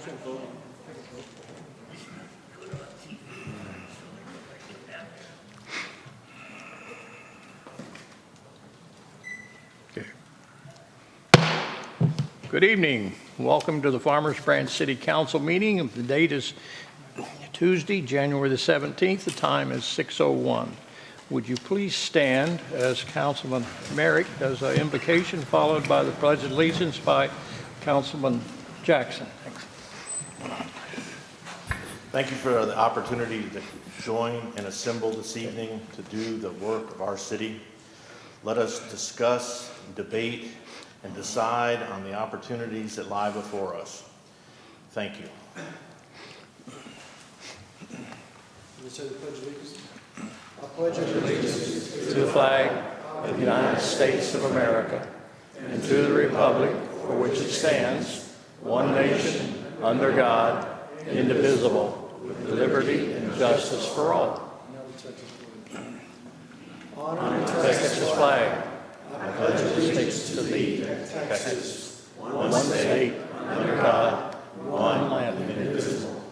Good evening. Welcome to the Farmers Branch City Council meeting. The date is Tuesday, January the 17th. The time is 6:01. Would you please stand as Councilman Merrick does an invocation, followed by the Pledge of Allegiance by Councilman Jackson. Thanks. Thank you for the opportunity to join and assemble this evening to do the work of our city. Let us discuss, debate, and decide on the opportunities that lie before us. Thank you. I pledge allegiance to the flag of the United States of America and to the republic for which it stands, one nation, under God, indivisible, with liberty and justice for all. Honor to Texas flag. I pledge allegiance to thee, Texas, one state, under God, one land, indivisible.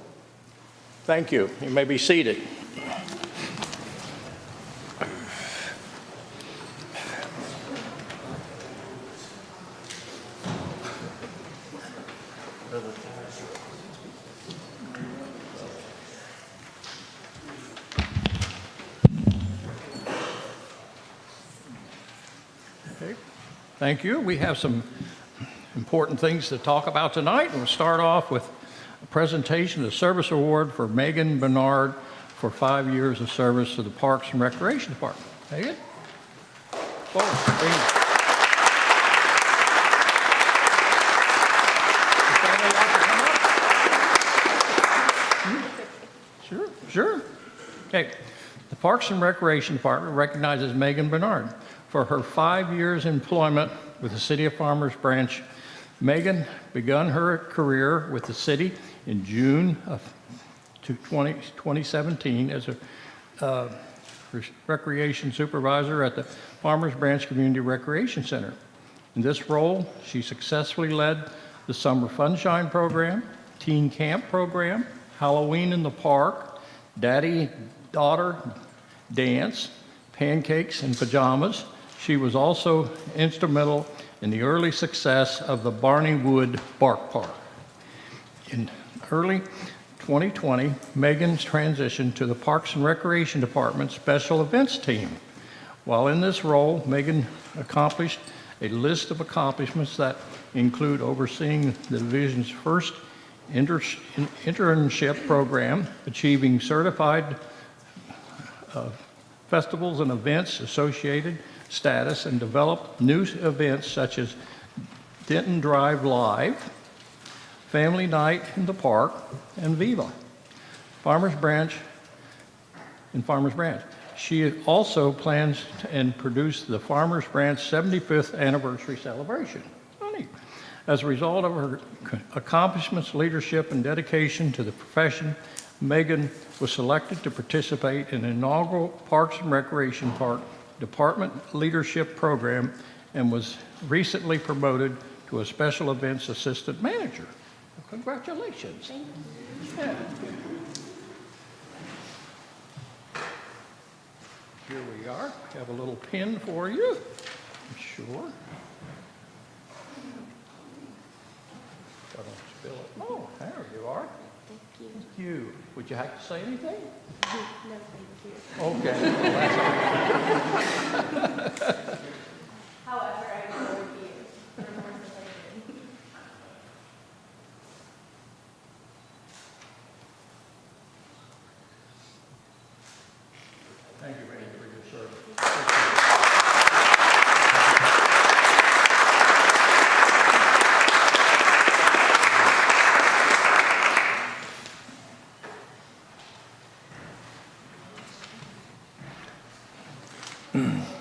Thank you. You may be seated. Thank you. We have some important things to talk about tonight. We'll start off with a presentation of the Service Award for Megan Bernard for 5 years of service to the Parks and Recreation Department. Megan? Sure. Okay. The Parks and Recreation Department recognizes Megan Bernard for her 5 years employment with the City of Farmers Branch. Megan began her career with the city in June of 2017 as a recreation supervisor at the Farmers Branch Community Recreation Center. In this role, she successfully led the Summer Funshine Program, Teen Camp Program, Halloween in the Park, Daddy-Daughter Dance, Pancakes and Pajamas. She was also instrumental in the early success of the Barney Wood Bark Park. In early 2020, Megan's transitioned to the Parks and Recreation Department Special Events team. While in this role, Megan accomplished a list of accomplishments that include overseeing the division's first internship program, achieving certified festivals and events associated status, and developed new events such as Denton Drive Live, Family Night in the Park, and Viva Farmers Branch. She also plans and produced the Farmers Branch 75th anniversary celebration. Funny. As a result of her accomplishments, leadership, and dedication to the profession, Megan was selected to participate in the inaugural Parks and Recreation Department Leadership Program and was recently promoted to a Special Events Assistant Manager. Well, congratulations. Thank you. Yeah. Here we are. We have a little pin for you. Sure. I don't spill it. Oh, there you are. Thank you. Thank you. Would you like to say anything? No, thank you. Okay. However, I go with you for more information. Thank you, Randy, for your service.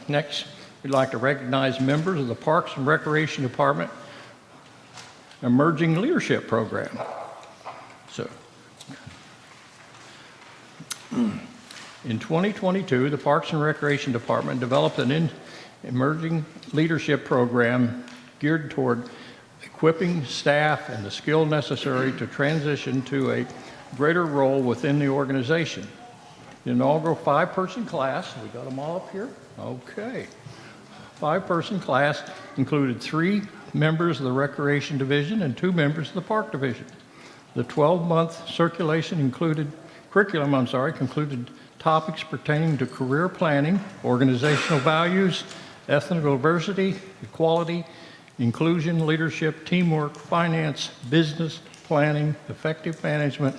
Next, we'd like to recognize members of the Parks and Recreation Department Emerging Leadership Program. So, in 2022, the Parks and Recreation Department developed an emerging leadership program geared toward equipping staff and the skill necessary to transition to a greater role within the organization. The inaugural 5-person class, we got them all up here? Okay. 5-person class included 3 members of the Recreation Division and 2 members of the Park Division. The 12-month curriculum concluded topics pertaining to career planning, organizational values, ethnic diversity, equality, inclusion, leadership, teamwork, finance, business, planning, effective management,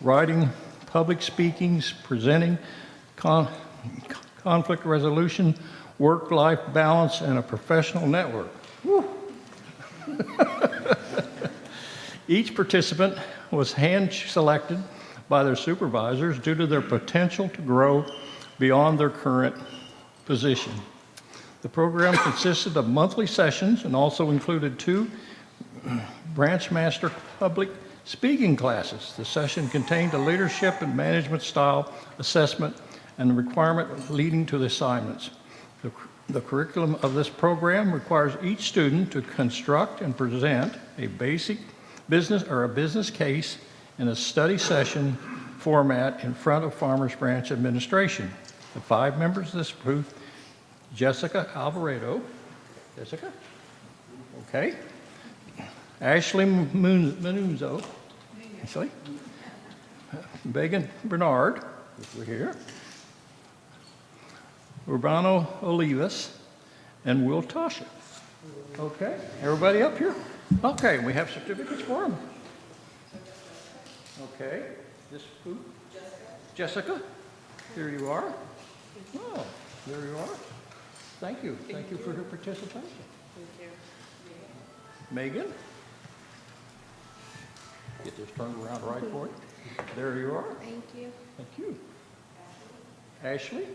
writing, public speakings, presenting, conflict resolution, work-life balance, and a professional network. Woo. Each participant was hand-selected by their supervisors due to their potential to grow beyond their current position. The program consisted of monthly sessions and also included 2 branch master public speaking classes. The session contained a leadership and management style assessment and the requirement leading to the assignments. The curriculum of this program requires each student to construct and present a basic business case in a study session format in front of Farmers Branch administration. The 5 members of this group: Jessica Alvarado. Jessica? Okay. Ashley Manunzo. Ashley. Megan Bernard, over here. Urbano Olivas and Will Tasha. Okay, everybody up here? Okay, we have certificates for them. Okay, this who? Jessica. Here you are. Oh, there you are. Thank you. Thank you for your participation. Thank you. Megan. Get this turned around right for you. There you are. Thank you. Thank you. Ashley.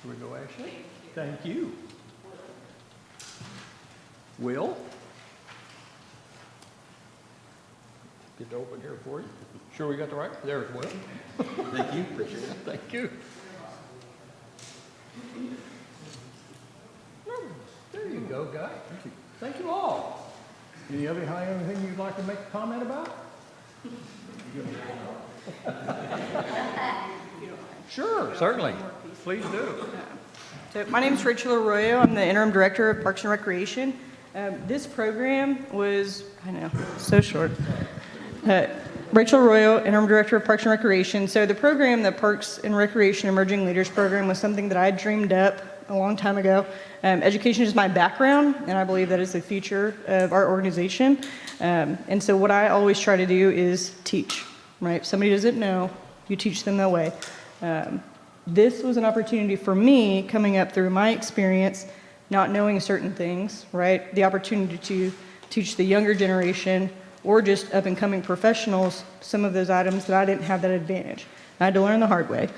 Here we go, Ashley. Thank you. Will. Get it open here for you. Sure we got the right? There's Will. Thank you. Appreciate it. Thank you. There you go, guy. Thank you. Thank you all. Anything you'd like to make a comment about? Sure, certainly. Please do. So my name is Rachel Arroyo. I'm the Interim Director of Parks and Recreation. This program was, I know, so short. Rachel Arroyo, Interim Director of Parks and Recreation. So the program, the Parks and Recreation Emerging Leaders Program, was something that I dreamed up a long time ago. Education is my background, and I believe that is the future of our organization. And so what I always try to do is teach, right? If somebody doesn't know, you teach them that way. This was an opportunity for me, coming up through my experience, not knowing certain things, right? The opportunity to teach the younger generation or just up-and-coming professionals some of those items that I didn't have that advantage. I had to learn the hard way.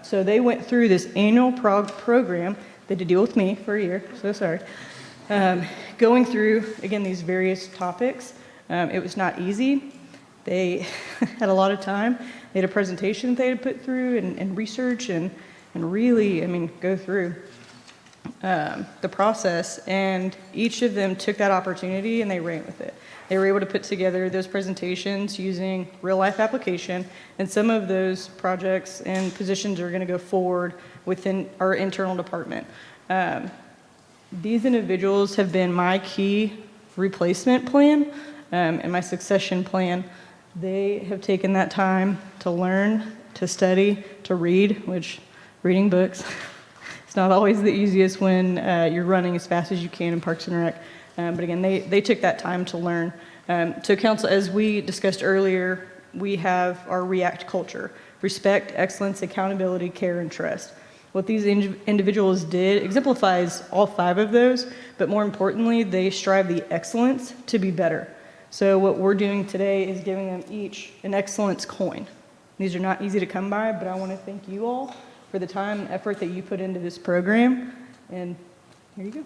So they went through this annual program. They had to deal with me for a year, so sorry. Going through, again, these various topics. It was not easy. They had a lot of time. They had a presentation they had to put through and research and really, go through the process. And each of them took that opportunity and they ran with it. They were able to put together those presentations using real-life application, and some of those projects and positions are going to go forward within our internal department. These individuals have been my key replacement plan and my succession plan. They have taken that time to learn, to study, to read, which reading books, it's not always the easiest when you're running as fast as you can in Parks and Rec. But again, they took that time to learn. So council, as we discussed earlier, we have our REACT culture: respect, excellence, accountability, care, and trust. What these individuals did exemplifies all 5 of those, but more importantly, they strive the excellence to be better. So what we're doing today is giving them each an excellence coin. These are not easy to come by, but I want to thank you all for the time and effort that you put into this program. And here you go.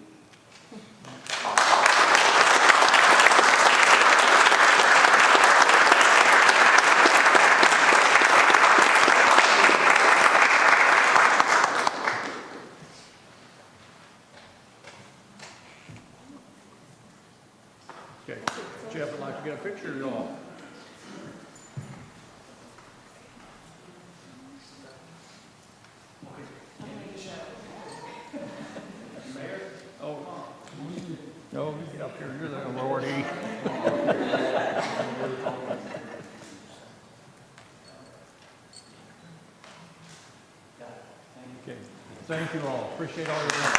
pictures off. No, get up here, you're the Lordy. Okay, thank you all, appreciate all your work.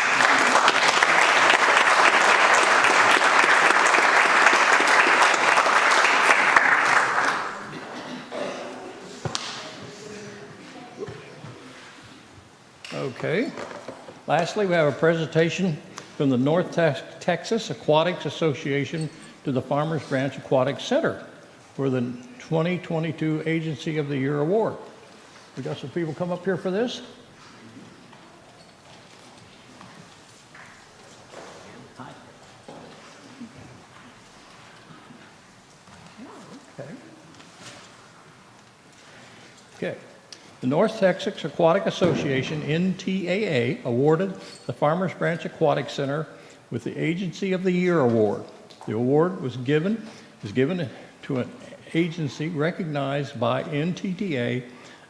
Okay, lastly, we have a presentation from the North Texas Aquatics Association to the Farmers Branch Aquatic Center for the 2022 Agency of the Year Award. We got some people come up here for this. Hi. Okay. The North Texas Aquatic Association, NTAA, awarded the Farmers Branch Aquatic Center with the Agency of the Year Award. The award is given to an agency recognized by NTTA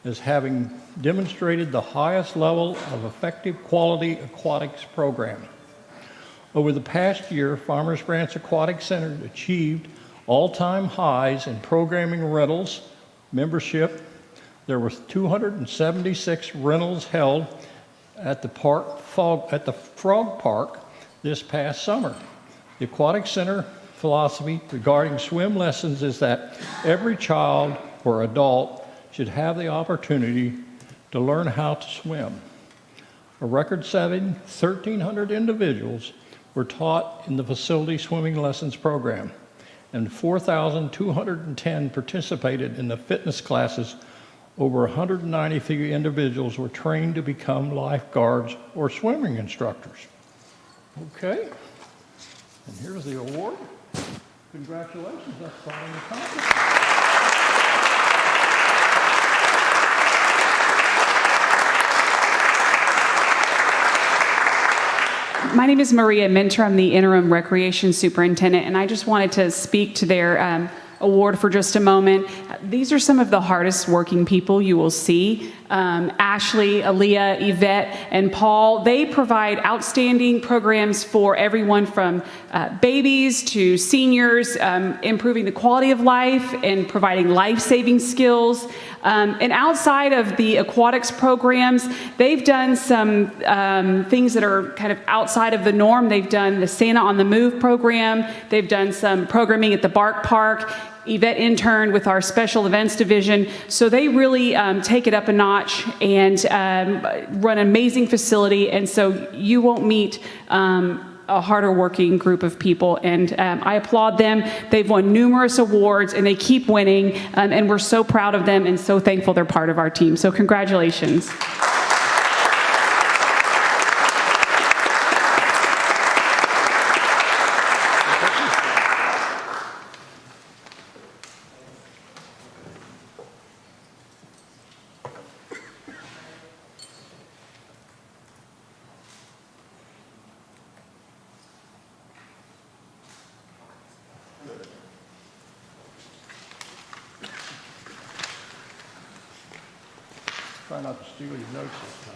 as having demonstrated the highest level of effective quality aquatics programming. Over the past year, Farmers Branch Aquatic Center achieved all-time highs in programming rentals, membership. There were 276 rentals held at the Frog Park this past summer. The Aquatic Center philosophy regarding swim lessons is that every child or adult should have the opportunity to learn how to swim. A record-setting 1,300 individuals were taught in the facility swimming lessons program, and 4,210 participated in the fitness classes. Over 193 individuals were trained to become lifeguards or swimming instructors. Okay, and here's the award. Congratulations, that's all in the conference. My name is Maria Minter. I'm the interim recreation superintendent, and I just wanted to speak to their award for just a moment. These are some of the hardest working people you will see. Ashley, Aaliyah, Yvette, and Paul, they provide outstanding programs for everyone from babies to seniors, improving the quality of life and providing life-saving skills. And outside of the aquatics programs, they've done some things that are kind of outside of the norm. They've done the Santa on the Move program. They've done some programming at the Bark Park. Yvette interned with our special events division. So they really take it up a notch and run an amazing facility. And so you won't meet a harder working group of people. And I applaud them. They've won numerous awards and they keep winning. And we're so proud of them and so thankful they're part of our team. So congratulations. Try not to steal your notes this time.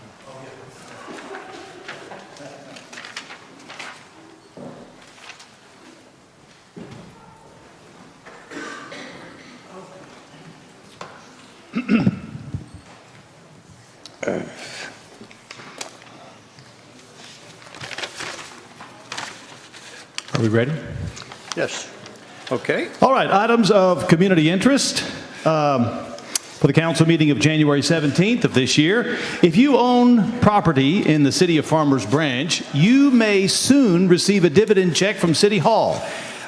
Are we ready? Yes. Okay. All right, items of community interest for the council meeting of January 17th of this year. If you own property in the city of Farmers Branch, you may soon receive a dividend check from City Hall.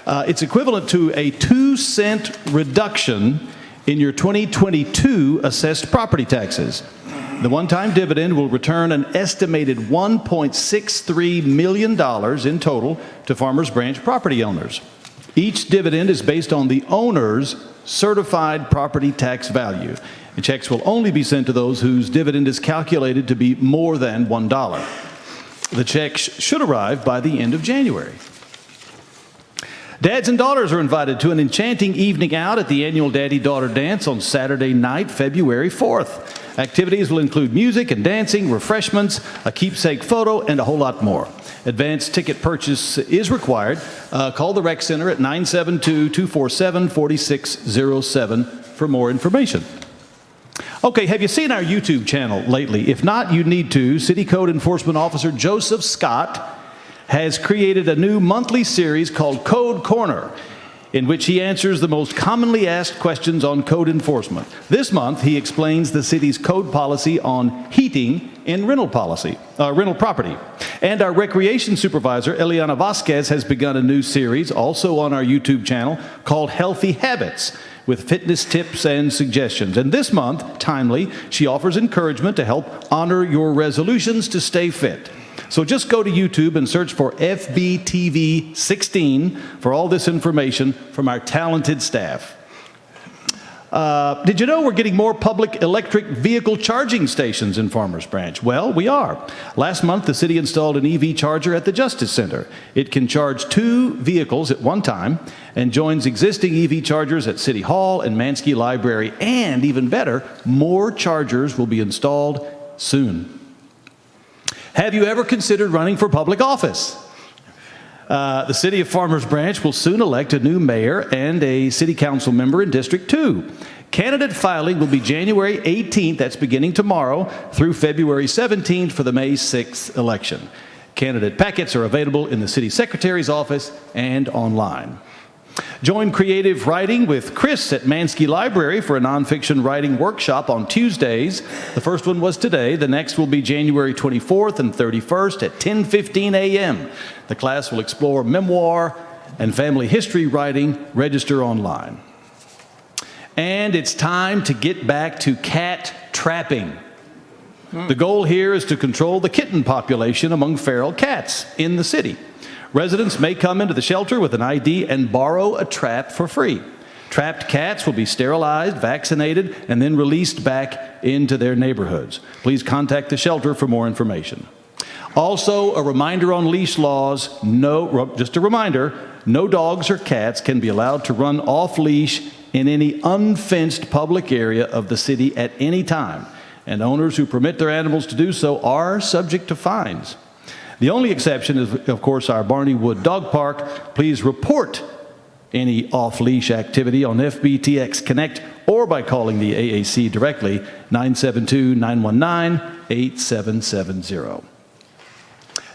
It's equivalent to a 2-cent reduction in your 2022 assessed property taxes. The one-time dividend will return an estimated $1.63 million in total to Farmers Branch property owners. Each dividend is based on the owner's certified property tax value. The checks will only be sent to those whose dividend is calculated to be more than $1. The checks should arrive by the end of January. Dads and daughters are invited to an enchanting evening out at the annual Daddy-Daughter Dance on Saturday night, February 4th. Activities will include music and dancing, refreshments, a keepsake photo, and a whole lot more. Advanced ticket purchase is required. Call the Rec Center at 972-247-4607 for more information. Okay, have you seen our YouTube channel lately? If not, you need to. City Code Enforcement Officer Joseph Scott has created a new monthly series called Code Corner, in which he answers the most commonly asked questions on code enforcement. This month, he explains the city's code policy on heating in rental property. And our recreation supervisor, Eliana Vasquez, has begun a new series, also on our YouTube channel, called Healthy Habits, with fitness tips and suggestions. And this month, timely, she offers encouragement to help honor your resolutions to stay fit. So just go to YouTube and search for FBTV 16 for all this information from our talented staff. Did you know we're getting more public electric vehicle charging stations in Farmers Branch? Well, we are. Last month, the city installed an EV charger at the Justice Center. It can charge 2 vehicles at one time and joins existing EV chargers at City Hall and Mansky Library. And even better, more chargers will be installed soon. Have you ever considered running for public office? The city of Farmers Branch will soon elect a new mayor and a city council member in District 2. Candidate filing will be January 18th, that's beginning tomorrow, through February 17th for the May 6th election. Candidate packets are available in the city secretary's office and online. Join creative writing with Chris at Mansky Library for a nonfiction writing workshop on Tuesdays. The first one was today. The next will be January 24th and 31st at 10:15 a.m. The class will explore memoir and family history writing. Register online. And it's time to get back to cat trapping. The goal here is to control the kitten population among feral cats in the city. Residents may come into the shelter with an ID and borrow a trap for free. Trapped cats will be sterilized, vaccinated, and then released back into their neighborhoods. Please contact the shelter for more information. Also, a reminder on leash laws. Just a reminder, no dogs or cats can be allowed to run off leash in any unfenced public area of the city at any time, and owners who permit their animals to do so are subject to fines. The only exception is, of course, our Barney Wood Dog Park. Please report any off-leash activity on FBTX Connect or by calling the AAC directly, 972-919-8770.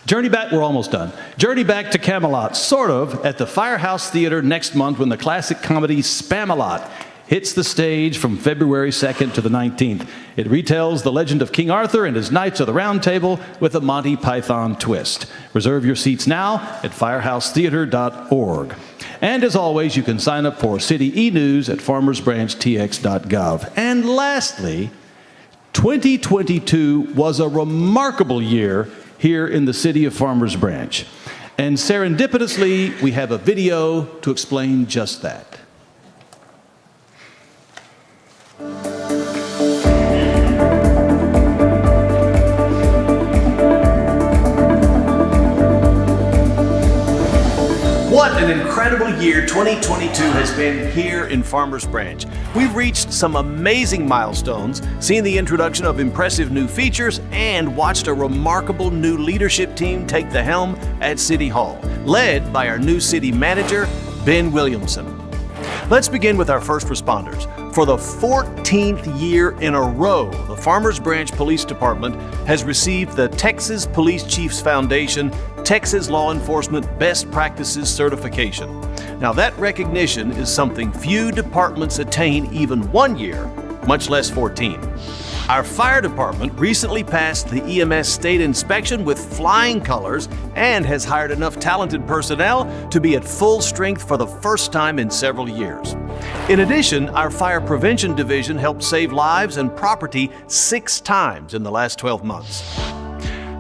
Journey back, we're almost done. Journey back to Camelot, sort of, at the Firehouse Theater next month when the classic comedy Spamalot hits the stage from February 2nd to the 19th. It retells the legend of King Arthur and his Knights of the Round Table with a Monty Python twist. Reserve your seats now at firehousetheater.org. And as always, you can sign up for City e-News at farmersbranchtx.gov. And lastly, 2022 was a remarkable year here in the city of Farmers Branch. And serendipitously, we have a video to explain just that. What an incredible year 2022 has been here in Farmers Branch. We've reached some amazing milestones, seen the introduction of impressive new features, and watched a remarkable new leadership team take the helm at City Hall, led by our new city manager, Ben Williamson. Let's begin with our first responders. For the 14th year in a row, the Farmers Branch Police Department has received the Texas Police Chiefs Foundation Texas Law Enforcement Best Practices Certification. Now that recognition is something few departments attain even 1 year, much less 14. Our fire department recently passed the EMS state inspection with flying colors and has hired enough talented personnel to be at full strength for the first time in several years. In addition, our fire prevention division helped save lives and property 6 times in the last 12 months.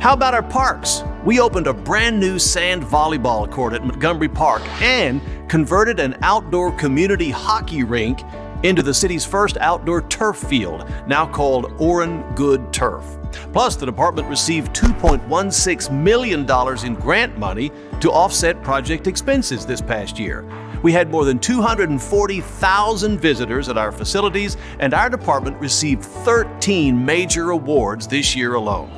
How about our parks? We opened a brand new sand volleyball court at Montgomery Park and converted an outdoor community hockey rink into the city's first outdoor turf field, now called Orrin Good Turf. Plus, the department received $2.16 million in grant money to offset project expenses this past year. We had more than 240,000 visitors at our facilities, and our department received 13 major awards this year alone.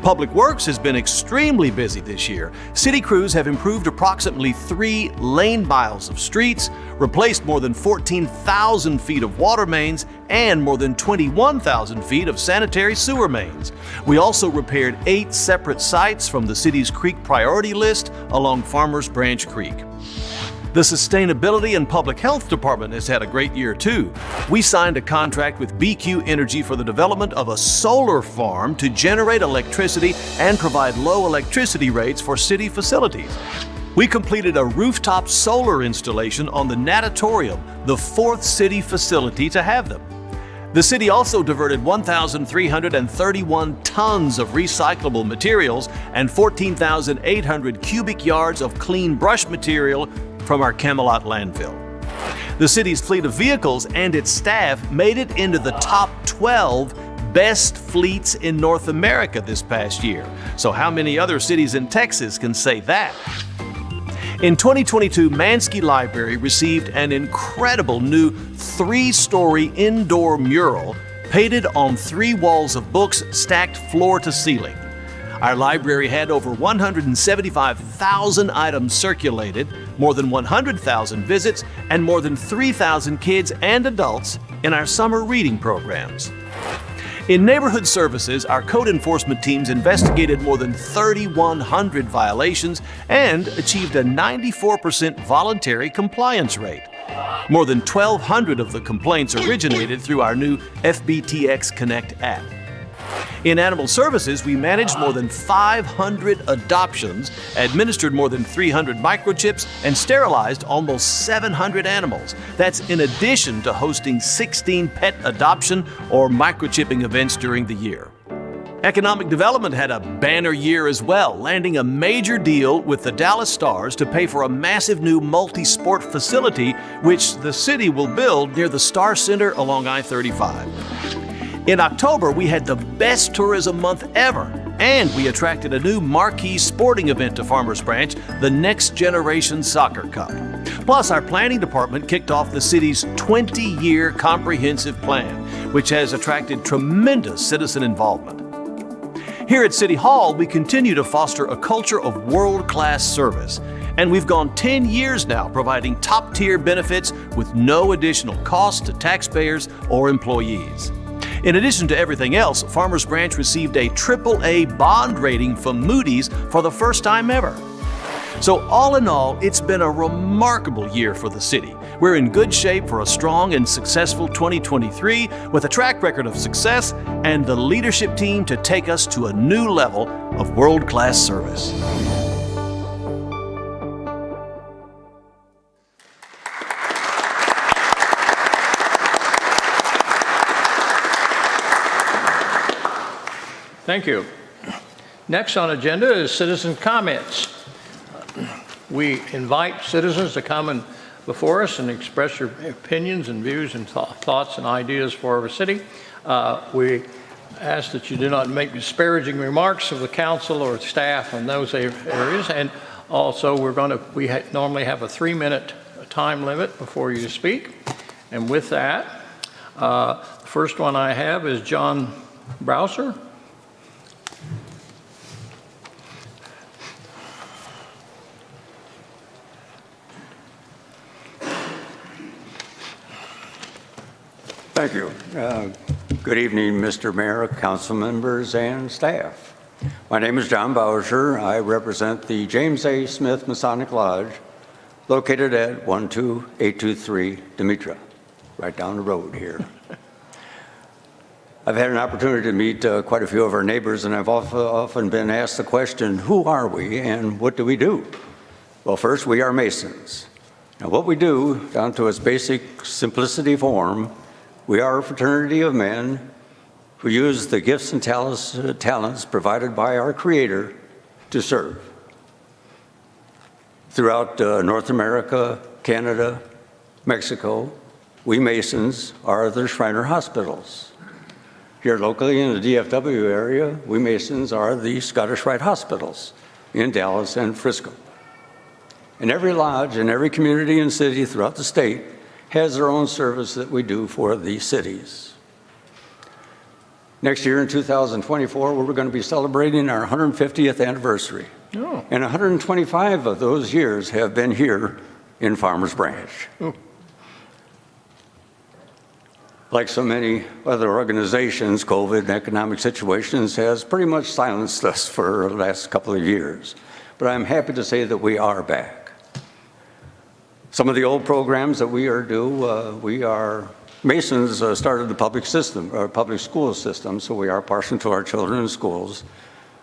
Public Works has been extremely busy this year. City crews have improved approximately 3 lane miles of streets, replaced more than 14,000 feet of water mains, and more than 21,000 feet of sanitary sewer mains. We also repaired 8 separate sites from the city's creek priority list along Farmers Branch Creek. The Sustainability and Public Health Department has had a great year too. We signed a contract with BQ Energy for the development of a solar farm to generate electricity and provide low electricity rates for city facilities. We completed a rooftop solar installation on the natatorium, the 4th city facility to have them. The city also diverted 1,331 tons of recyclable materials and 14,800 cubic yards of clean brush material from our Camelot landfill. The city's fleet of vehicles and its staff made it into the top 12 best fleets in North America this past year. So how many other cities in Texas can say that? In 2022, Mansky Library received an incredible new 3-story indoor mural painted on 3 walls of books stacked floor to ceiling. Our library had over 175,000 items circulated, more than 100,000 visits, and more than 3,000 kids and adults in our summer reading programs. In neighborhood services, our code enforcement teams investigated more than 3,100 violations and achieved a 94% voluntary compliance rate. More than 1,200 of the complaints originated through our new FBTX Connect app. In animal services, we managed more than 500 adoptions, administered more than 300 microchips, and sterilized almost 700 animals. That's in addition to hosting 16 pet adoption or microchipping events during the year. Economic development had a banner year as well, landing a major deal with the Dallas Stars to pay for a massive new multi-sport facility, which the city will build near the Star Center along I-35. In October, we had the best tourism month ever, and we attracted a new marquee sporting event to Farmers Branch, the Next Generation Soccer Cup. Plus, our planning department kicked off the city's 20-year comprehensive plan, which has attracted tremendous citizen involvement. Here at City Hall, we continue to foster a culture of world-class service, and we've gone 10 years now providing top-tier benefits with no additional cost to taxpayers or employees. In addition to everything else, Farmers Branch received a AAA bond rating from Moody's for the first time ever. So all in all, it's been a remarkable year for the city. We're in good shape for a strong and successful 2023 with a track record of success and the leadership team to take us to a new level of world-class service. Thank you. Next on agenda is citizen comments. We invite citizens to come and before us and express your opinions and views and thoughts and ideas for our city. We ask that you do not make disparaging remarks of the council or staff in those areas. And also, we normally have a 3-minute time limit before you speak. And with that, the first one I have is John Browser. Thank you. Good evening, Mr. Mayor, council members, and staff. My name is John Bowser. I represent the James A. Smith Masonic Lodge, located at 12823 Demetra, right down the road here. I've had an opportunity to meet quite a few of our neighbors, and I've often been asked the question, who are we and what do we do? Well, first, we are Masons. Now, what we do, down to its basic simplicity form, we are a fraternity of men who use the gifts and talents provided by our Creator to serve. Throughout North America, Canada, Mexico, we Masons are the Shriner Hospitals. Here locally in the DFW area, we Masons are the Scottish Rite Hospitals in Dallas and Frisco. And every lodge in every community and city throughout the state has their own service that we do for these cities. Next year in 2024, we're going to be celebrating our 150th anniversary. Oh. And 125 of those years have been here in Farmers Branch. Oh. Like so many other organizations, COVID and economic situations has pretty much silenced us for the last couple of years. But I'm happy to say that we are back. Some of the old programs that we are Masons started the public school system, so we are partial to our children in schools.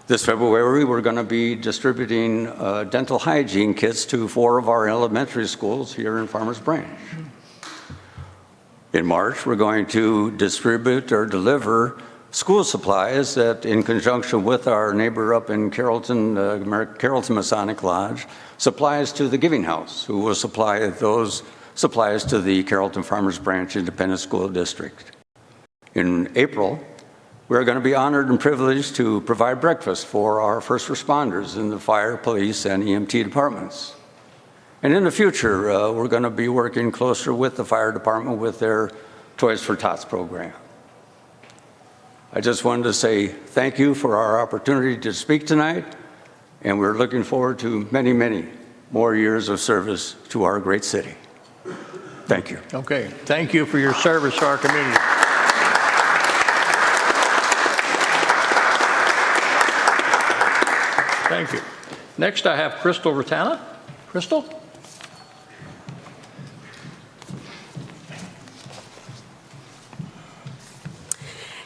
This February, we're going to be distributing dental hygiene kits to 4 of our elementary schools here in Farmers Branch. In March, we're going to distribute or deliver school supplies that, in conjunction with our neighbor up in Carrollton, Carrollton Masonic Lodge, supplies to the Giving House, who will supply those supplies to the Carrollton Farmers Branch Independent School District. In April, we're going to be honored and privileged to provide breakfast for our first responders in the fire, police, and EMT departments. And in the future, we're going to be working closer with the fire department with their Toys for Tots program. I just wanted to say thank you for our opportunity to speak tonight, and we're looking forward to many, many more years of service to our great city. Thank you. Okay, thank you for your service to our community. Thank you. Next, I have Crystal Rattana. Crystal?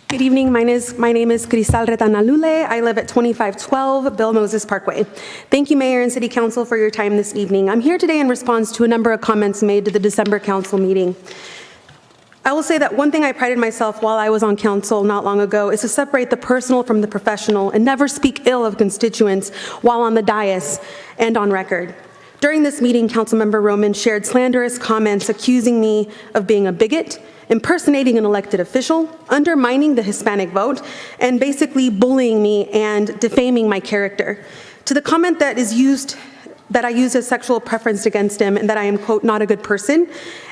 Good evening. My name is Cristal Rattana Lule. I live at 2512 Bill Moses Parkway. Thank you, Mayor and City Council, for your time this evening. I'm here today in response to a number of comments made to the December council meeting. I will say that one thing I prided myself while I was on council not long ago is to separate the personal from the professional and never speak ill of constituents while on the dais and on record. During this meeting, Councilmember Roman shared slanderous comments accusing me of being a bigot, impersonating an elected official, undermining the Hispanic vote, and basically bullying me and defaming my character. To the comment that I used as sexual preference against him and that I am, quote, not a good person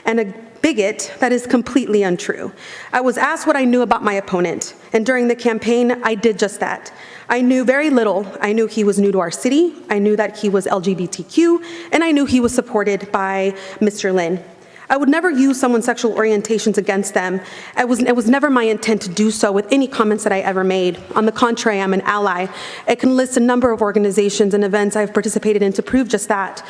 and a bigot, that is completely untrue. I was asked what I knew about my opponent, and during the campaign, I did just that. I knew very little. I knew he was new to our city, I knew that he was LGBTQ, and I knew he was supported by Mr. Lin. I would never use someone's sexual orientations against them. It was never my intent to do so with any comments that I ever made. On the contrary, I'm an ally. I can list a number of organizations and events I've participated in to prove just that.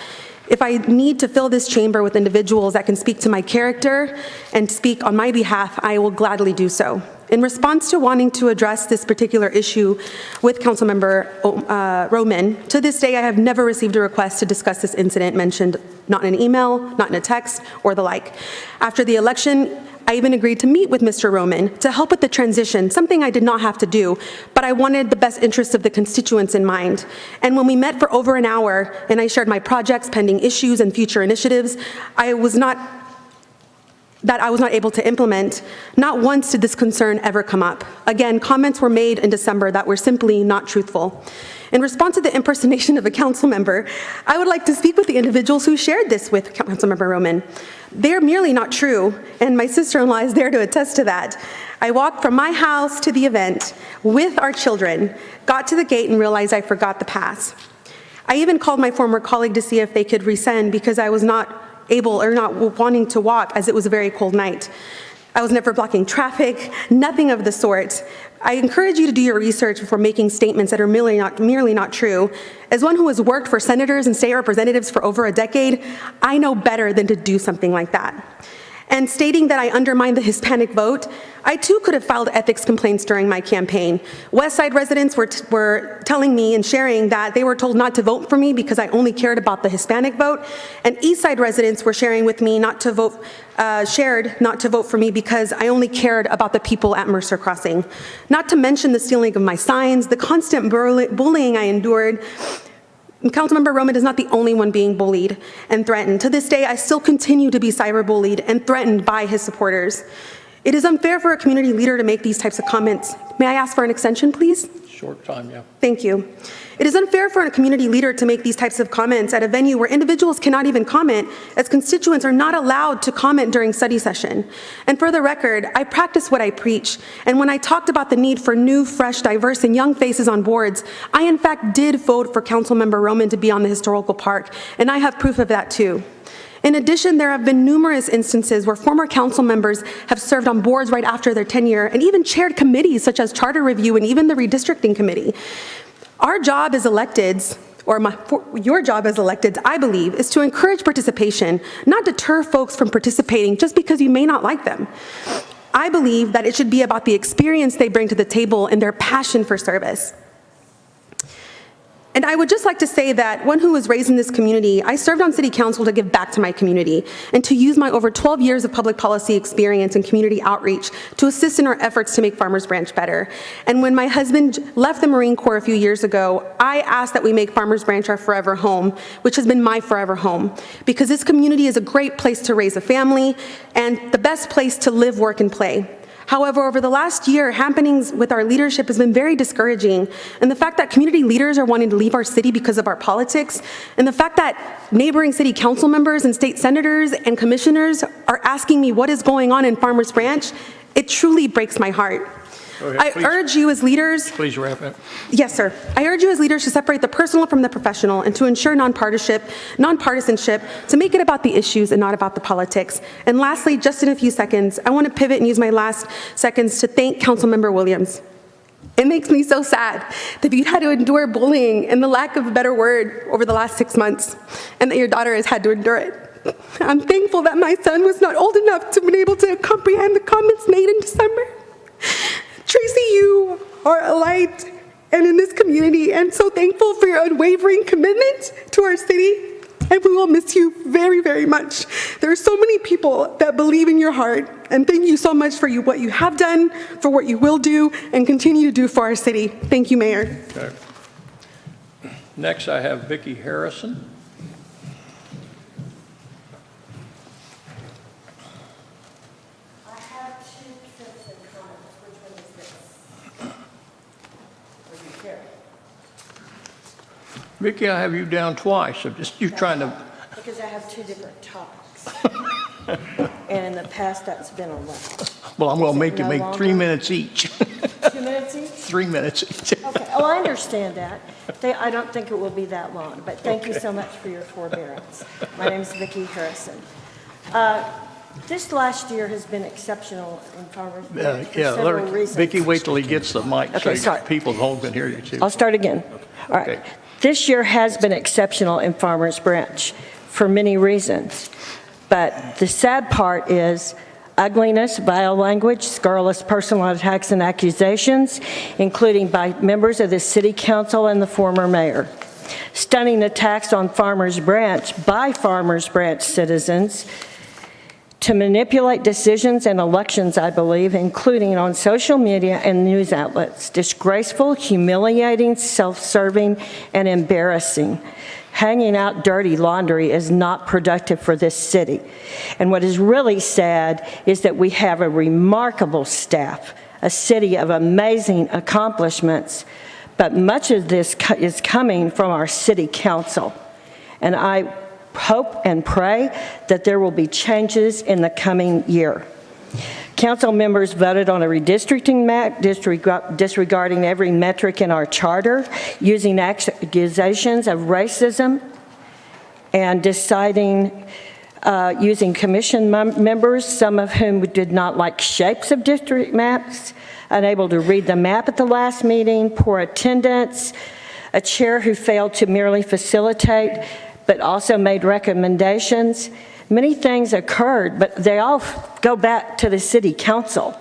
If I need to fill this chamber with individuals that can speak to my character and speak on my behalf, I will gladly do so. In response to wanting to address this particular issue with Councilmember Roman, to this day I have never received a request to discuss this incident mentioned, not in an email, not in a text, or the like. After the election, I even agreed to meet with Mr. Roman to help with the transition, something I did not have to do, but I wanted the best interests of the constituents in mind. And when we met for over an hour and I shared my projects, pending issues, and future initiatives, I was not able to implement, not once did this concern ever come up. Again, comments were made in December that were simply not truthful. In response to the impersonation of a council member, I would like to speak with the individuals who shared this with Councilmember Roman. They're merely not true, and my sister-in-law is there to attest to that. I walked from my house to the event with our children, got to the gate and realized I forgot the pass. I even called my former colleague to see if they could resend because I was not able or not wanting to walk as it was a very cold night. I was never blocking traffic, nothing of the sort. I encourage you to do your research before making statements that are merely not true. As one who has worked for senators and state representatives for over a decade, I know better than to do something like that. And stating that I undermined the Hispanic vote, I too could have filed ethics complaints during my campaign. West Side residents were telling me and sharing that they were told not to vote for me because I only cared about the Hispanic vote, and East Side residents were sharing with me not to vote for me because I only cared about the people at Mercer Crossing. Not to mention the stealing of my signs, the constant bullying I endured, Councilmember Roman is not the only one being bullied and threatened. To this day, I still continue to be cyberbullied and threatened by his supporters. It is unfair for a community leader to make these types of comments. May I ask for an extension, please? Short time, yeah. Thank you. It is unfair for a community leader to make these types of comments at a venue where individuals cannot even comment, as constituents are not allowed to comment during study session. And for the record, I practice what I preach. And when I talked about the need for new, fresh, diverse, and young faces on boards, I in fact did vote for Councilmember Roman to be on the historical park, and I have proof of that too. In addition, there have been numerous instances where former council members have served on boards right after their tenure and even chaired committees such as charter review and even the redistricting committee. Our job as electeds, your job as electeds, I believe, is to encourage participation, not deter folks from participating just because you may not like them. I believe that it should be about the experience they bring to the table and their passion for service. And I would just like to say that one who was raised in this community, I served on city council to give back to my community and to use my over 12 years of public policy experience and community outreach to assist in our efforts to make Farmers Branch better. And when my husband left the Marine Corps a few years ago, I asked that we make Farmers Branch our forever home, which has been my forever home, because this community is a great place to raise a family and the best place to live, work, and play. However, over the last year, happenings with our leadership has been very discouraging. And the fact that community leaders are wanting to leave our city because of our politics, and the fact that neighboring city council members and state senators and commissioners are asking me what is going on in Farmers Branch, it truly breaks my heart. I urge you as leaders... Please wrap up. Yes, sir. I urge you as leaders to separate the personal from the professional and to ensure nonpartisanship, to make it about the issues and not about the politics. And lastly, just in a few seconds, I want to pivot and use my last seconds to thank Councilmember Williams. It makes me so sad that you've had to endure bullying and the lack of a better word over the last 6 months, and that your daughter has had to endure it. I'm thankful that my son was not old enough to be able to comprehend the comments made in December. Tracy, you are a light and in this community, and so thankful for your unwavering commitment to our city, and we will miss you very, very much. There are so many people that believe in your heart, and thank you so much for what you have done, for what you will do, and continue to do for our city. Thank you, Mayor. Okay. Next, I have Vicki Harrison. Vicki, I have you down twice, so just you trying to... Because I have two different topics. And in the past, that's been allowed. Well, I'm going to make you No make longer? 3 minutes each. 2 minutes each? 3 minutes each. Okay, oh, I understand that. I don't think it will be that long, but thank you so much for your forbearance. My name is Vicki Harrison. This last year has been exceptional in Farmers Branch for several reasons. Vicki, wait till he gets the mic Okay, so sorry. people at home can hear you too. I'll start again. All right. Okay. This year has been exceptional in Farmers Branch for many reasons. But the sad part is ugliness, vile language, scurrilous personal attacks and accusations, including by members of the city council and the former mayor. Stunning attacks on Farmers Branch by Farmers Branch citizens to manipulate decisions and elections, I believe, including on social media and news outlets. Disgraceful, humiliating, self-serving, and embarrassing. Hanging out dirty laundry is not productive for this city. And what is really sad is that we have a remarkable staff, a city of amazing accomplishments, but much of this is coming from our city council. And I hope and pray that there will be changes in the coming year. Council members voted on a redistricting map disregarding every metric in our charter, using accusations of racism, and deciding using commission members, some of whom did not like shapes of district maps, unable to read the map at the last meeting, poor attendance, a chair who failed to merely facilitate but also made recommendations. Many things occurred, but they all go back to the city council.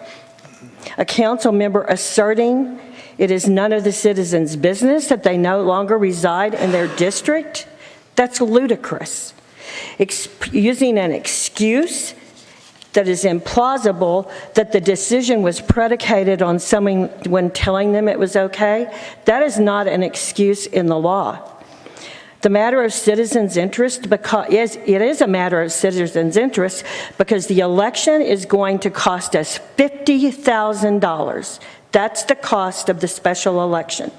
A council member asserting it is none of the citizens' business that they no longer reside in their district. That's ludicrous. Using an excuse that is implausible that the decision was predicated on someone telling them it was okay, that is not an excuse in the law. the matter of citizens' interest, because it is a matter of citizens' interest because the election is going to cost us $50,000. That's the cost of the special election.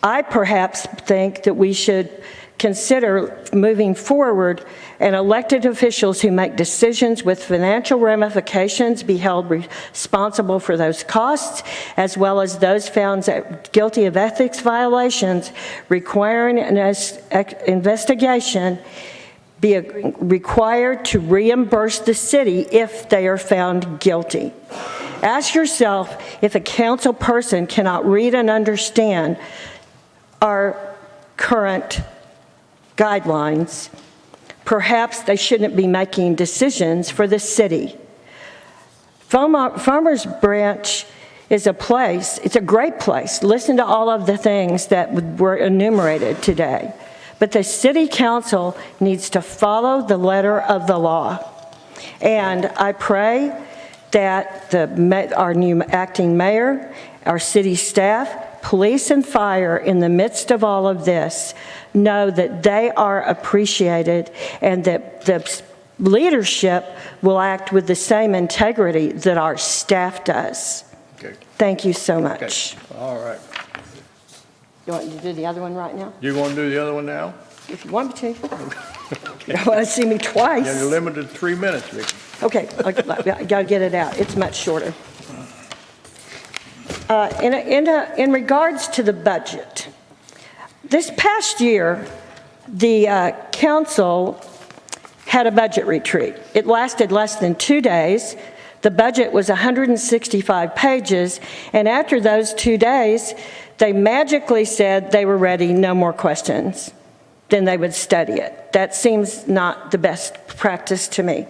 I perhaps think that we should consider moving forward and elected officials who make decisions with financial ramifications be held responsible for those costs, as well as those found guilty of ethics violations requiring an investigation be required to reimburse the city if they are found guilty. Ask yourself if a council person cannot read and understand our current guidelines, perhaps they shouldn't be making decisions for the city. Farmers Branch is a place, it's a great place. Listen to all of the things that were enumerated today. But the city council needs to follow the letter of the law. And I pray that our new acting mayor, our city staff, police and fire, in the midst of all of this, know that they are appreciated and that the leadership will act with the same integrity that our staff does. Okay. Thank you so much. Okay. All right. You want to do the other one right now? You want to do the other one now? If you want me to. You don't want to see me twice. Yeah, you're limited to 3 minutes, Vicki. Okay, I got to get it out. It's much shorter. In regards to the budget, this past year, the council had a budget retreat. It lasted less than 2 days. The budget was 165 pages, and after those 2 days, they magically said they were ready, no more questions. Then they would study it. That seems not the best practice to me.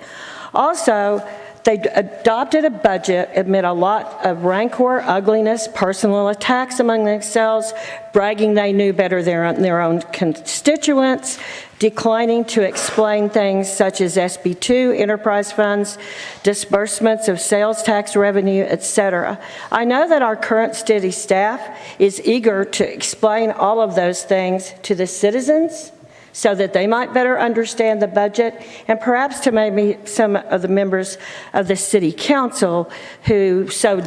Also, they adopted a budget amid a lot of rancor, ugliness, personal attacks among themselves, bragging they knew better than their own constituents, declining to explain things such as SB2, enterprise funds, disbursements of sales tax revenue, etc. I know that our current city staff is eager to explain all of those things to the citizens so that they might better understand the budget, and perhaps to maybe some of the members of the city council who so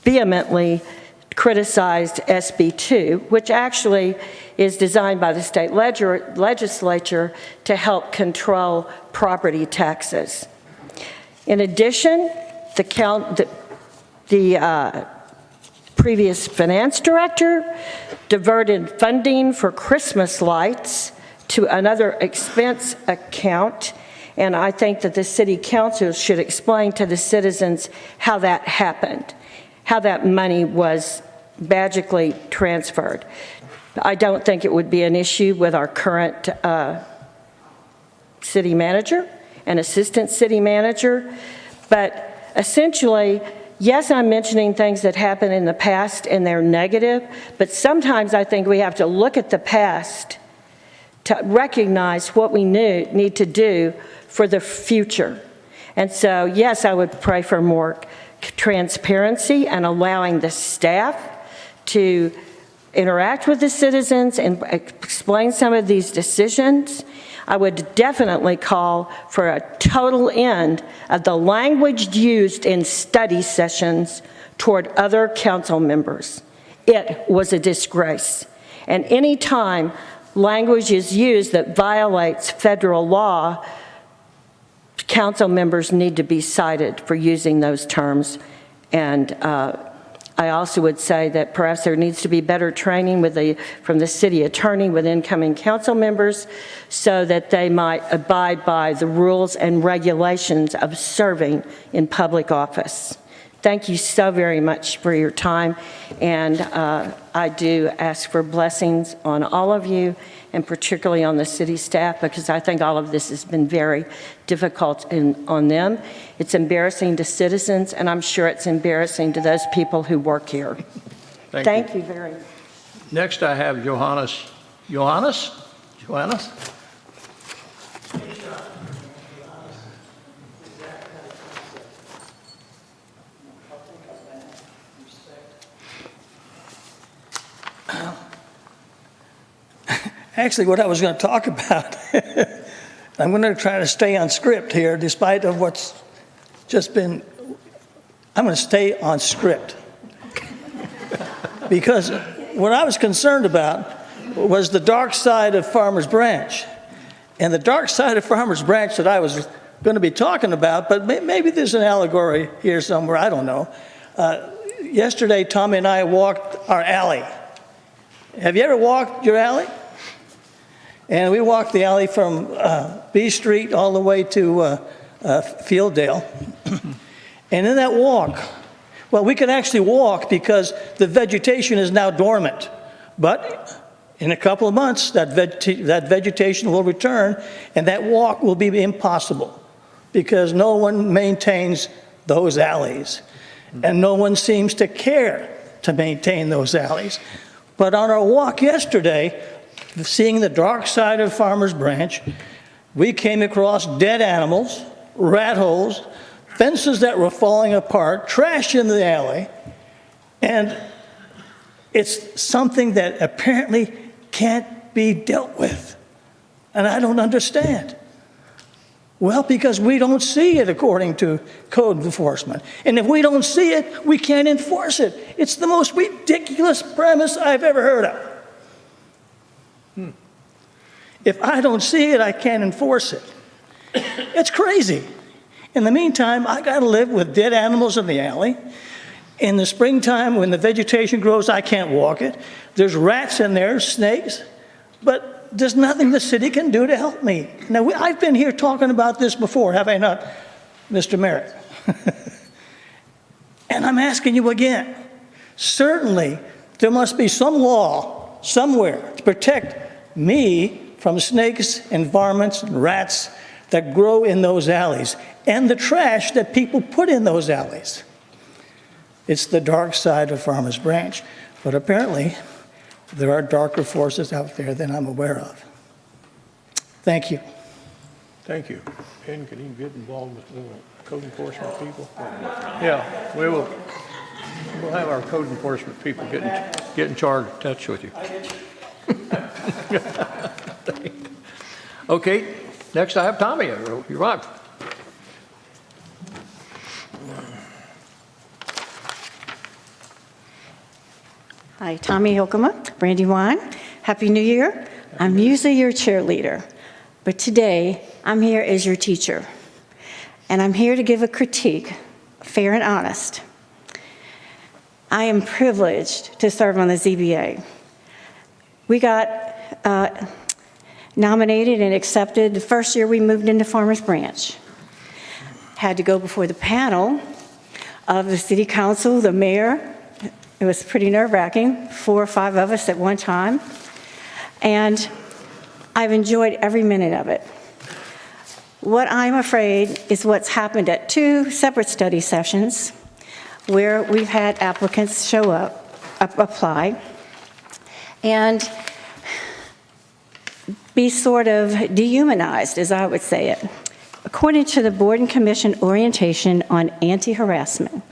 vehemently criticized SB2, which actually is designed by the state legislature to help control property taxes. In addition, the previous finance director diverted funding for Christmas lights to another expense account, and I think that the city council should explain to the citizens how that happened, how that money was magically transferred. I don't think it would be an issue with our current city manager and assistant city manager, but essentially, yes, I'm mentioning things that happened in the past and they're negative, but sometimes I think we have to look at the past to recognize what we need to do for the future. And so, yes, I would pray for more transparency and allowing the staff to interact with the citizens and explain some of these decisions. I would definitely call for a total end of the language used in study sessions toward other council members. It was a disgrace. And any time language is used that violates federal law, council members need to be cited for using those terms. And I also would say that perhaps there needs to be better training from the city attorney with incoming council members so that they might abide by the rules and regulations of serving in public office. Thank you so very much for your time, and I do ask for blessings on all of you, and particularly on the city staff, because I think all of this has been very difficult on them. It's embarrassing to citizens, and I'm sure it's embarrassing to those people who work here. Thank you very much. Next, I have Johannes. Johannes? Actually, what I was going to talk about, I'm going to try to stay on script here, despite of what's just been, I'm going to stay on script. Because what I was concerned about was the dark side of Farmers Branch. And the dark side of Farmers Branch that I was going to be talking about, but maybe there's an allegory here somewhere, I don't know. Yesterday, Tommy and I walked our alley. Have you ever walked your alley? And we walked the alley from B Street all the way to Fielddale. And in that walk, well, we could actually walk because the vegetation is now dormant. But in a couple of months, that vegetation will return, and that walk will be impossible because no one maintains those alleys. And no one seems to care to maintain those alleys. But on our walk yesterday, seeing the dark side of Farmers Branch, we came across dead animals, rat holes, fences that were falling apart, trash in the alley, and it's something that apparently can't be dealt with. And I don't understand. Well, because we don't see it according to code enforcement. And if we don't see it, we can't enforce it. It's the most ridiculous premise I've ever heard of. If I don't see it, I can't enforce it. It's crazy. In the meantime, I got to live with dead animals in the alley. In the springtime, when the vegetation grows, I can't walk it. There's rats in there, snakes, but there's nothing the city can do to help me. Now, I've been here talking about this before, have I not, Mr. Merritt? And I'm asking you again. Certainly, there must be some law somewhere to protect me from snakes and varmints and rats that grow in those alleys and the trash that people put in those alleys. It's the dark side of Farmers Branch, but apparently there are darker forces out there than I'm aware of. Thank you. Thank you. And can you get involved with code enforcement people? Yeah, we'll have our code enforcement people get in touch with you. Okay, next I have Tommy. You're on. Hi, Tommy Hilkeman, Brandywine. Happy New Year. I'm usually your cheerleader, but today I'm here as your teacher. And I'm here to give a critique, fair and honest. I am privileged to serve on the ZBA. We got nominated and accepted the first year we moved into Farmers Branch. Had to go before the panel of the city council, the mayor. It was pretty nerve-wracking, 4 or 5 of us at one time. And I've enjoyed every minute of it. What I'm afraid is what's happened at 2 separate study sessions where we've had applicants show up, apply, and be sort of dehumanized, as I would say it. According to the Board and Commission Orientation on Anti-Harassment,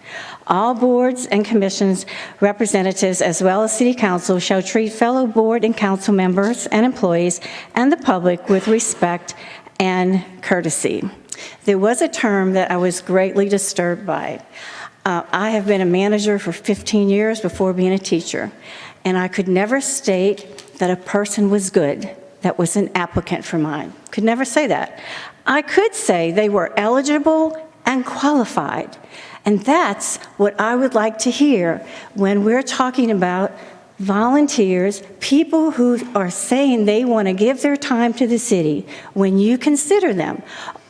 all boards and commissions representatives as well as City Council shall treat fellow board and council members and employees and the public with respect and courtesy. There was a term that I was greatly disturbed by. I have been a manager for 15 years before being a teacher, and I could never state that a person was good that was an applicant for mine. Could never say that. I could say they were eligible and qualified. And that's what I would like to hear when we're talking about volunteers, people who are saying they want to give their time to the city. When you consider them,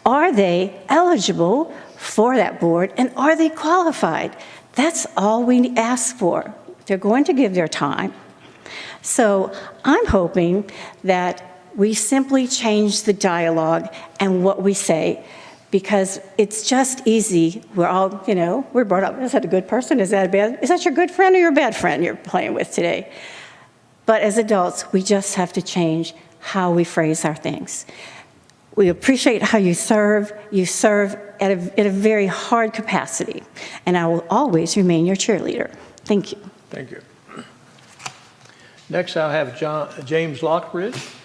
are they eligible for that board and are they qualified? That's all we ask for. They're going to give their time. So I'm hoping that we simply change the dialogue and what we say, because it's just easy. We're all, we're brought up, is that a good person? Is that your good friend or your bad friend you're playing with today? But as adults, we just have to change how we phrase our things. We appreciate how you serve. You serve at a very hard capacity, and I will always remain your cheerleader. Thank you. Thank you. Next, I'll have James Lockridge.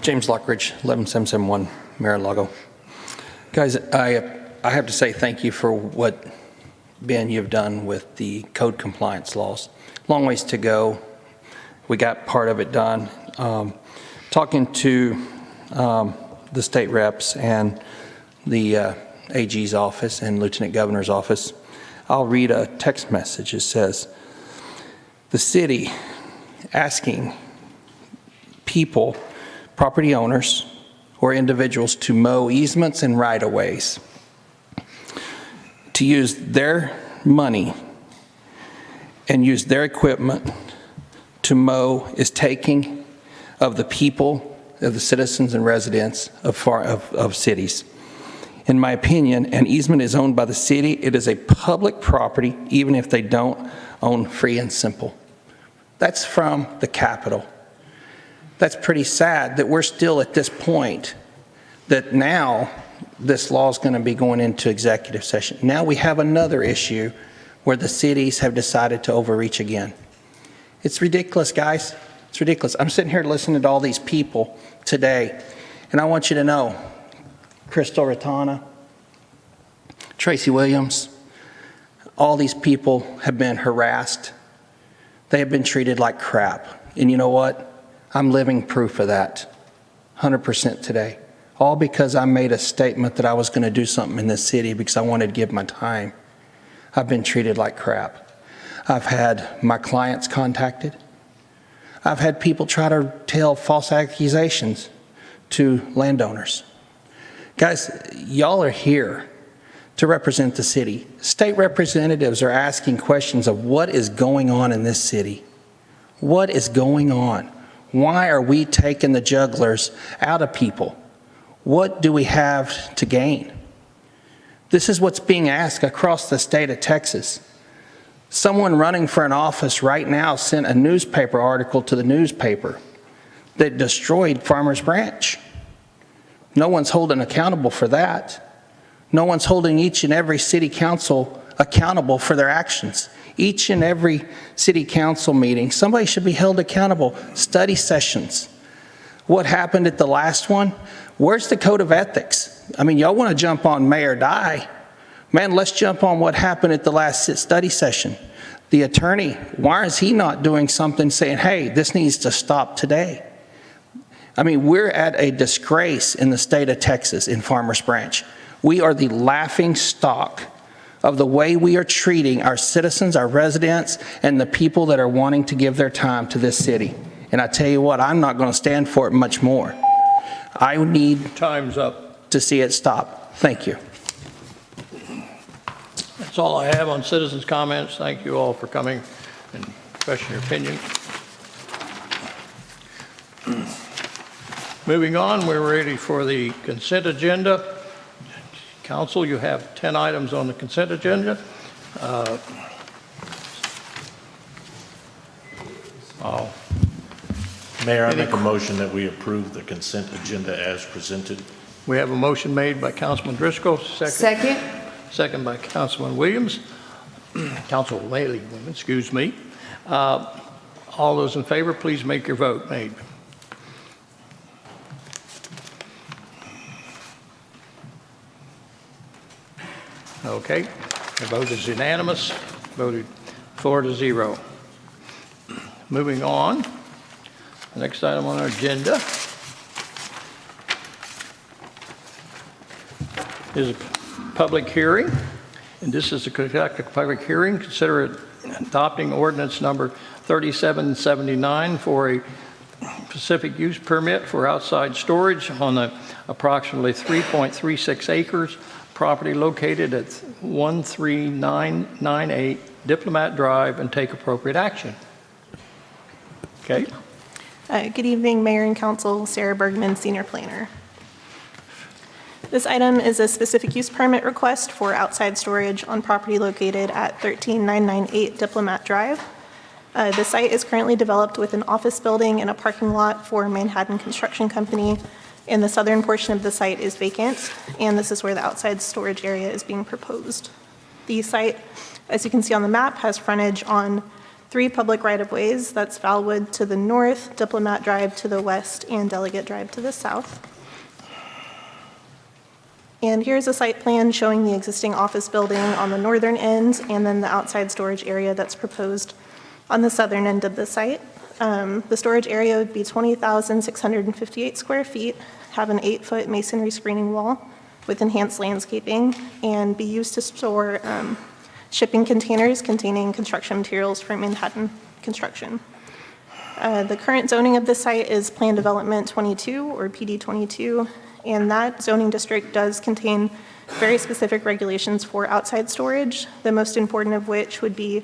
James Lockridge, 11771 Mar-a-Lago. Guys, I have to say thank you for what, Ben, you've done with the code compliance laws. Long ways to go. We got part of it done. Talking to the state reps and the AG's office and Lieutenant Governor's office, I'll read a text message. It says, the city asking people, property owners, or individuals to mow easements and right-of-ways, to use their money and use their equipment to mow is taking of the people, of the citizens and residents of cities. In my opinion, an easement is owned by the city. It is a public property, even if they don't own free and simple. That's from the Capitol. That's pretty sad that we're still at this point, that now this law is going to be going into executive session. Now we have another issue where the cities have decided to overreach again. It's ridiculous, guys. It's ridiculous. I'm sitting here listening to all these people today, and I want you to know, Crystal Rattana, Tracy Williams, all these people have been harassed. They have been treated like crap. And you know what? I'm living proof of that, 100% today. All because I made a statement that I was going to do something in this city because I wanted to give my time. I've been treated like crap. I've had my clients contacted. I've had people try to tell false accusations to landowners. Guys, y'all are here to represent the city. State representatives are asking questions of what is going on in this city. What is going on? Why are we taking the jugglers out of people? What do we have to gain? This is what's being asked across the state of Texas. Someone running for an office right now sent a newspaper article to the newspaper that destroyed Farmers Branch. No one's holding accountable for that. No one's holding each and every city council accountable for their actions. Each and every city council meeting, somebody should be held accountable. Study sessions. What happened at the last one? Where's the code of ethics? I mean, y'all want to jump on may or die. Man, let's jump on what happened at the last study session. The attorney, why is he not doing something saying, hey, this needs to stop today? I mean, we're at a disgrace in the state of Texas in Farmers Branch. We are the laughing stock of the way we are treating our citizens, our residents, and the people that are wanting to give their time to this city. And I tell you what, I'm not going to stand for it much more. I need Time's up. to see it stop. Thank you. That's all I have on citizens' comments. Thank you all for coming and expressing your opinion. Moving on, we're ready for the consent agenda. Council, you have 10 items on the consent agenda. Mayor, I make a motion that we approve the consent agenda as presented. We have a motion made by Councilman Driscoll, second by Councilman Williams. Councilwoman, excuse me. All those in favor, please make your vote made. Okay, the vote is unanimous, voted 4-0. Moving on, the next item on our agenda is a public hearing, and this is to conduct a public hearing, consider adopting ordinance number 3779 for a specific use permit for outside storage on the approximately 3.36 acres property located at 13998 Diplomat Drive, and take appropriate action. Okay. Good evening, Mayor and Council. Sarah Bergman, Senior Planner. This item is a specific use permit request for outside storage on property located at 13998 Diplomat Drive. The site is currently developed with an office building and a parking lot for Manhattan Construction Company, and the southern portion of the site is vacant, and this is where the outside storage area is being proposed. The site, as you can see on the map, has frontage on 3 public right-of-ways. That's Valwood to the north, Diplomat Drive to the west, and Delegate Drive to the south. And here's a site plan showing the existing office building on the northern end, and then the outside storage area that's proposed on the southern end of the site. The storage area would be 20,658 square feet, have an 8-foot masonry screening wall with enhanced landscaping, and be used to store shipping containers containing construction materials for Manhattan construction. The current zoning of the site is Plan Development 22, or PD 22, and that zoning district does contain very specific regulations for outside storage, the most important of which would be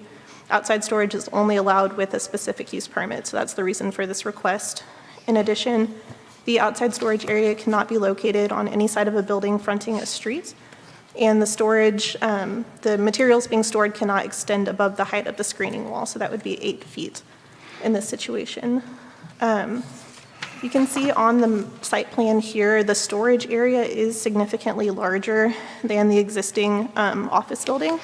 outside storage is only allowed with a specific use permit, so that's the reason for this request. In addition, the outside storage area cannot be located on any side of a building fronting a street, and the storage, the materials being stored cannot extend above the height of the screening wall, so that would be 8 feet in this situation. You can see on the site plan here, the storage area is significantly larger than the existing office building.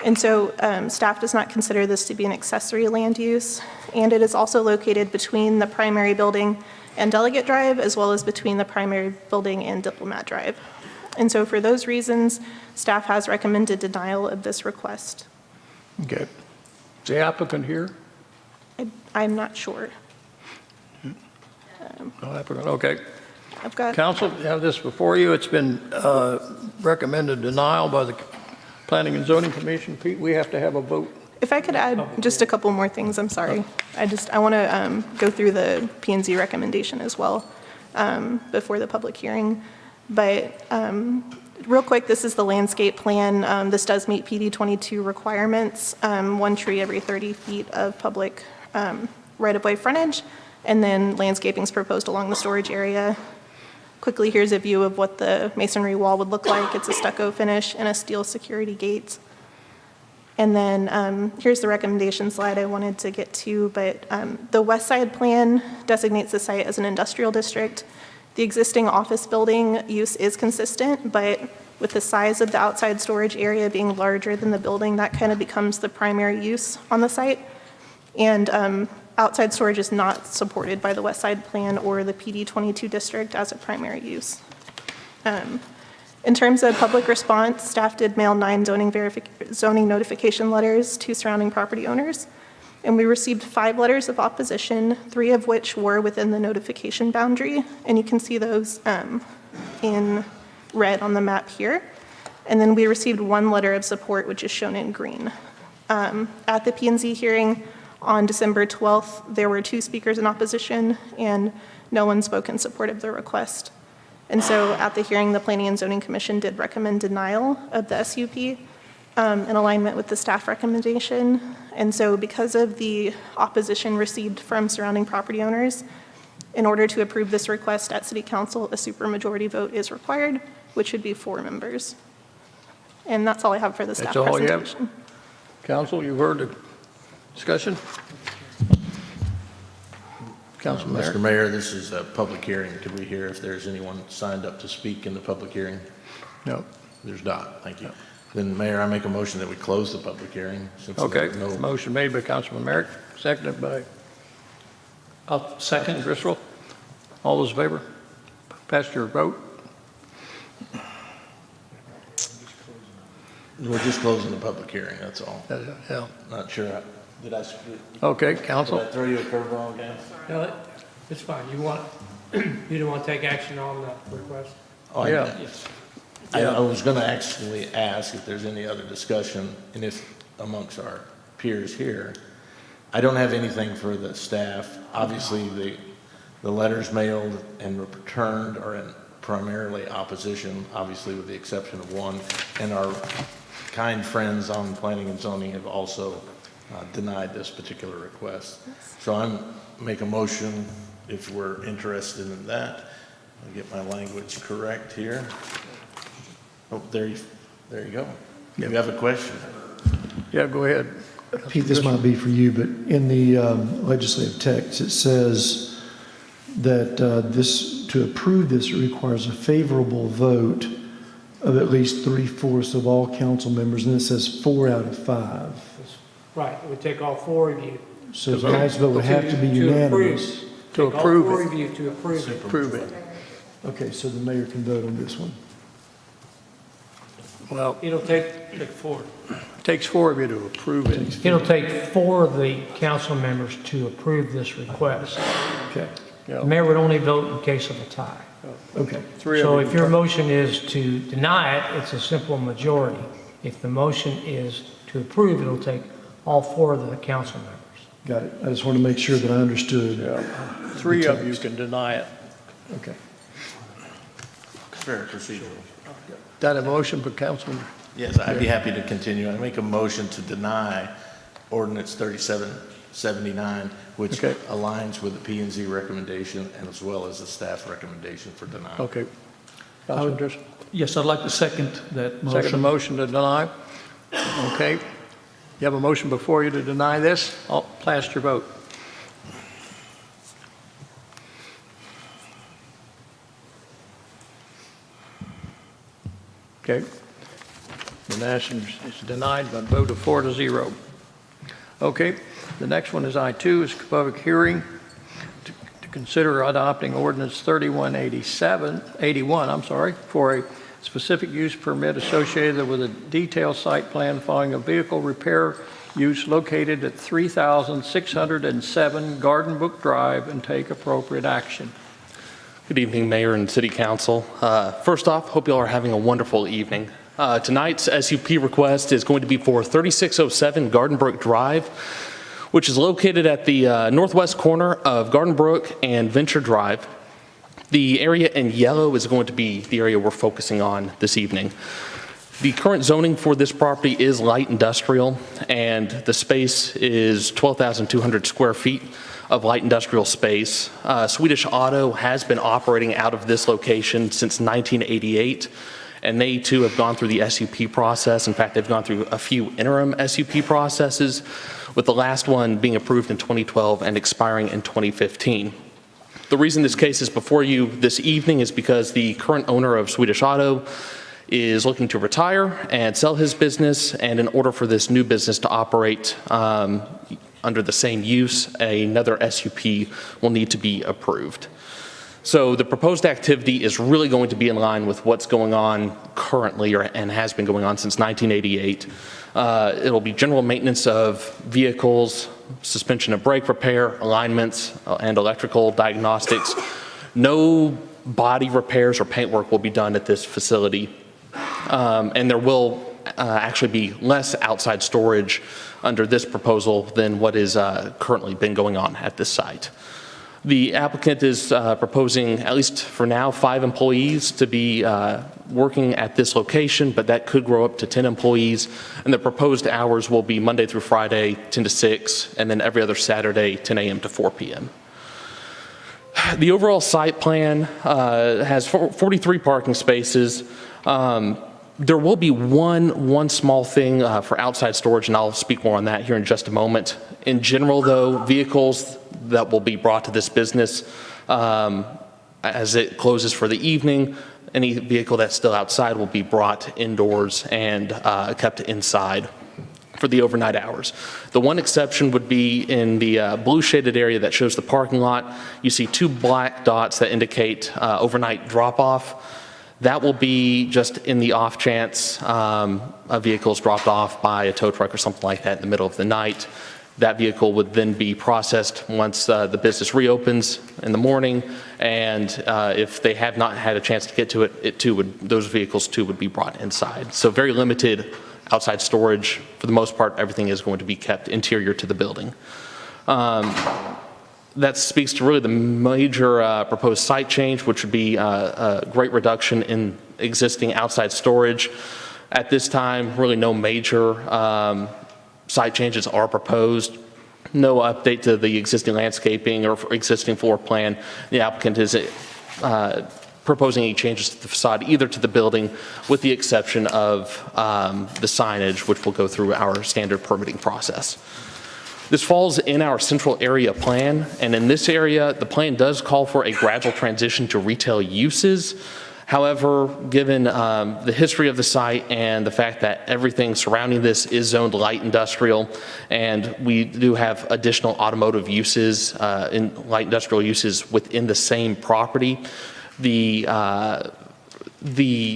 And so staff does not consider this to be an accessory land use. And it is also located between the primary building and Delegate Drive, as well as between the primary building and Diplomat Drive. And so for those reasons, staff has recommended denial of this request. Okay. Is the applicant here? I'm not sure. No applicant, okay. I've got. Council, you have this before you. It's been recommended denial by the Planning and Zoning Commission. Pete, we have to have a vote. If I could add just a couple more things, I'm sorry. I want to go through the P&Z recommendation as well before the public hearing. But real quick, this is the landscape plan. This does meet PD 22 requirements, 1 tree every 30 feet of public right-of-way frontage, and then landscaping is proposed along the storage area. Quickly, here's a view of what the masonry wall would look like. It's a stucco finish and a steel security gate. And then here's the recommendation slide I wanted to get to, but the west side plan designates the site as an industrial district. The existing office building use is consistent, but with the size of the outside storage area being larger than the building, that kind of becomes the primary use on the site. And outside storage is not supported by the west side plan or the PD 22 district as a primary use. In terms of public response, staff did mail 9 zoning notification letters to surrounding property owners, and we received 5 letters of opposition, 3 of which were within the notification boundary, and you can see those in red on the map here. And then we received 1 letter of support, which is shown in green. At the P&Z hearing on December 12th, there were 2 speakers in opposition, and no one spoke in support of the request. And so at the hearing, the Planning and Zoning Commission did recommend denial of the SUP in alignment with the staff recommendation. And so because of the opposition received from surrounding property owners, in order to approve this request at City Council, a supermajority vote is required, which would be 4 members. And that's all I have for the staff presentation. That's all you have? Council, you've heard the discussion? Councilman Mr. Mayor, this is a public hearing. Could we hear if there's anyone signed up to speak in the public hearing? No. There's not. Thank you. Then, Mayor, I make a motion that we close the public hearing. Since Okay, there's no motion made by Councilman Merrick, seconded by second Driscoll. All those in favor? Pass your vote. We're just closing the public hearing, that's all. Yeah. Not sure. Did I Okay, council. throw you a curveball again? No, it's fine. You don't want to take action on the request? Oh, Yeah. I was going to actually ask if there's any other discussion, and if amongst our peers here. I don't have anything for the staff. Obviously, the letters mailed and returned are in primarily opposition, obviously with the exception of 1, and our kind friends on planning and zoning have also denied this particular request. So I'm make a motion if we're interested in that. I'll get my language correct here. Oh, there you go. You have a question? Yeah, go ahead. Pete, this might be for you, but in the legislative text, it says that to approve this requires a favorable vote of at least 3/4 of all council members, and it says 4 out of 5. Right, it would take all four of you. So tonight's vote would have to be unanimous. To Take all approve four it. of you to approve it. Approve it. Okay, so the mayor can vote on this one. Well, It'll take four. it takes four of you to approve it. It'll take four of the council members to approve this request. Okay, The mayor would only vote in case of a tie. okay. So if your motion is to deny it, it's a simple majority. If the motion is to approve, it'll take all four of the council members. Got it. I just want to make sure that I understood. Three of you can deny it. Okay. Fair procedural. That a motion for Councilman? Yes, I'd be happy to continue. I make a motion to deny ordinance 3779, which Okay. aligns with the P and Z recommendation and as well as the staff recommendation for denial. Okay. Councilman Driscoll? Yes, I'd like to second that motion. Second motion to deny. Okay. You have a motion before you to deny this? I'll cast your vote. Okay. The motion is denied by a vote of 4-0. Okay. The next one is I-2, is public hearing to consider adopting ordinance 81, for a specific use permit associated with a detailed site plan following a vehicle repair use located at 3607 Garden Brook Drive and take appropriate action. Good evening, Mayor and City Council. First off, hope you all are having a wonderful evening. Tonight's SUP request is going to be for 3607 Garden Brook Drive, which is located at the northwest corner of Garden Brook and Venture Drive. The area in yellow is going to be the area we're focusing on this evening. The current zoning for this property is light industrial, and the space is 12,200 square feet of light industrial space. Swedish Auto has been operating out of this location since 1988, and they too have gone through the SUP process. In fact, they've gone through a few interim SUP processes, with the last one being approved in 2012 and expiring in 2015. The reason this case is before you this evening is because the current owner of Swedish Auto is looking to retire and sell his business, and in order for this new business to operate under the same use, another SUP will need to be approved. So the proposed activity is really going to be in line with what's going on currently and has been going on since 1988. It'll be general maintenance of vehicles, suspension and brake repair, alignments, and electrical diagnostics. No body repairs or paint work will be done at this facility. And there will actually be less outside storage under this proposal than what is currently been going on at this site. The applicant is proposing, at least for now, 5 employees to be working at this location, but that could grow up to 10 employees. And the proposed hours will be Monday through Friday, 10 to 6, and then every other Saturday, 10 a.m. to 4 p.m. The overall site plan has 43 parking spaces. There will be one small thing for outside storage, and I'll speak more on that here in just a moment. In general, though, vehicles that will be brought to this business as it closes for the evening, any vehicle that's still outside will be brought indoors and kept inside for the overnight hours. The one exception would be in the blue shaded area that shows the parking lot. You see 2 black dots that indicate overnight drop-off. That will be just in the off chance a vehicle is dropped off by a tow truck or something like that in the middle of the night. That vehicle would then be processed once the business reopens in the morning, and if they have not had a chance to get to it, those vehicles too would be brought inside. So very limited outside storage. For the most part, everything is going to be kept interior to the building. That speaks to really the major proposed site change, which would be a great reduction in existing outside storage. At this time, really no major site changes are proposed. No update to the existing landscaping or existing floor plan. The applicant is proposing any changes to the facade, either to the building, with the exception of the signage, which will go through our standard permitting process. This falls in our central area plan, and in this area, the plan does call for a gradual transition to retail uses. However, given the history of the site and the fact that everything surrounding this is zoned light industrial, and we do have additional automotive uses, in light industrial uses within the same property, the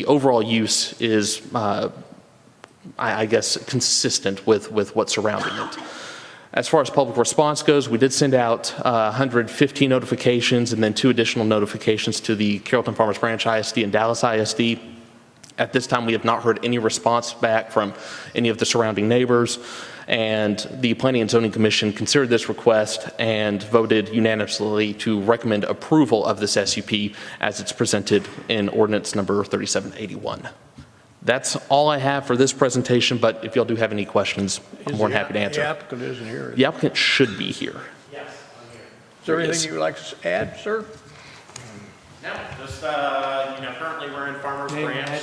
overall use is, I guess, consistent with what's surrounding it. As far as public response goes, we did send out 115 notifications and then 2 additional notifications to the Carrollton Farmers Branch ISD and Dallas ISD. At this time, we have not heard any response back from any of the surrounding neighbors, and the Planning and Zoning Commission considered this request and voted unanimously to recommend approval of this SUP as it's presented in ordinance number 3781. That's all I have for this presentation, but if y'all do have any questions, I'm more than happy to answer. The applicant isn't here. The applicant should be here. Yes, I'm here. Is there anything you would like to add, sir? No, just, currently we're in Farmers Branch.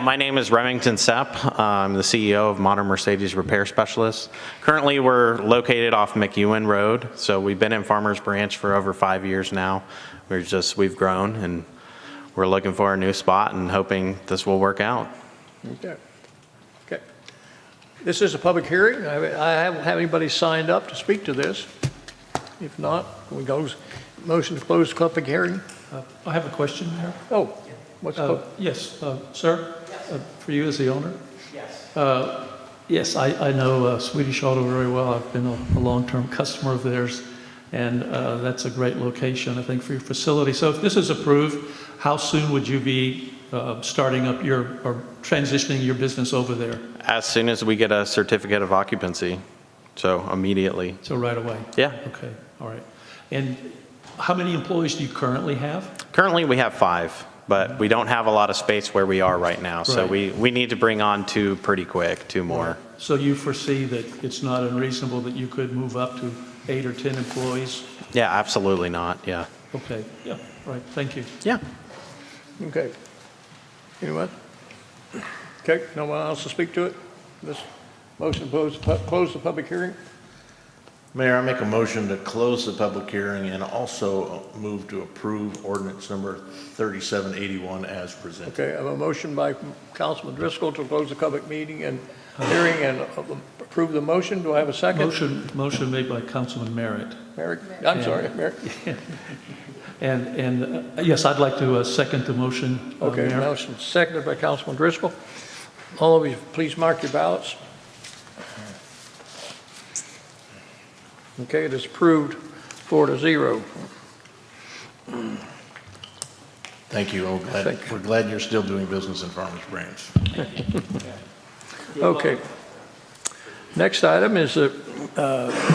My name is Remington Sepp. I'm the CEO of Modern Mercedes Repair Specialists. Currently, we're located off McEwen Road, so we've been in Farmers Branch for over 5 years now. We've grown, and we're looking for a new spot and hoping this will work out. Okay. Okay. This is a public hearing. I haven't had anybody signed up to speak to this. If not, we go motion to close the public hearing. I have a question there. Oh, what's Yes, sir, for you as the owner? Yes. Yes, I know Swedish Auto very well. I've been a long-term customer of theirs, and that's a great location, I think, for your facility. So if this is approved, how soon would you be starting up or transitioning your business over there? As soon as we get a certificate of occupancy, so immediately. So right away? Yeah. Okay, all right. And how many employees do you currently have? Currently, we have 5, but we don't have a lot of space where we are right now. So Right. we need to bring on 2 pretty quick, 2 more. So you foresee that it's not unreasonable that you could move up to 8 or 10 employees? Yeah, absolutely not, yeah. Okay, yeah, all right, thank you. Yeah. Okay. Anyone? Okay, no one else to speak to it? This motion to close the public hearing? Mayor, I make a motion to close the public hearing and also move to approve ordinance number 3781 as presented. Okay, I have a motion by Councilman Driscoll to close the public meeting and hearing and approve the motion. Do I have a second? Motion made by Councilman Merritt. Merrick? I'm sorry, Merrick. And yes, I'd like to second the motion. Okay, Mayor. motion seconded by Councilman Driscoll. All of you, please mark your ballots. Okay, it is approved 4-0. Thank you. We're glad you're still doing business in Farmers Branch. Okay. Next item is a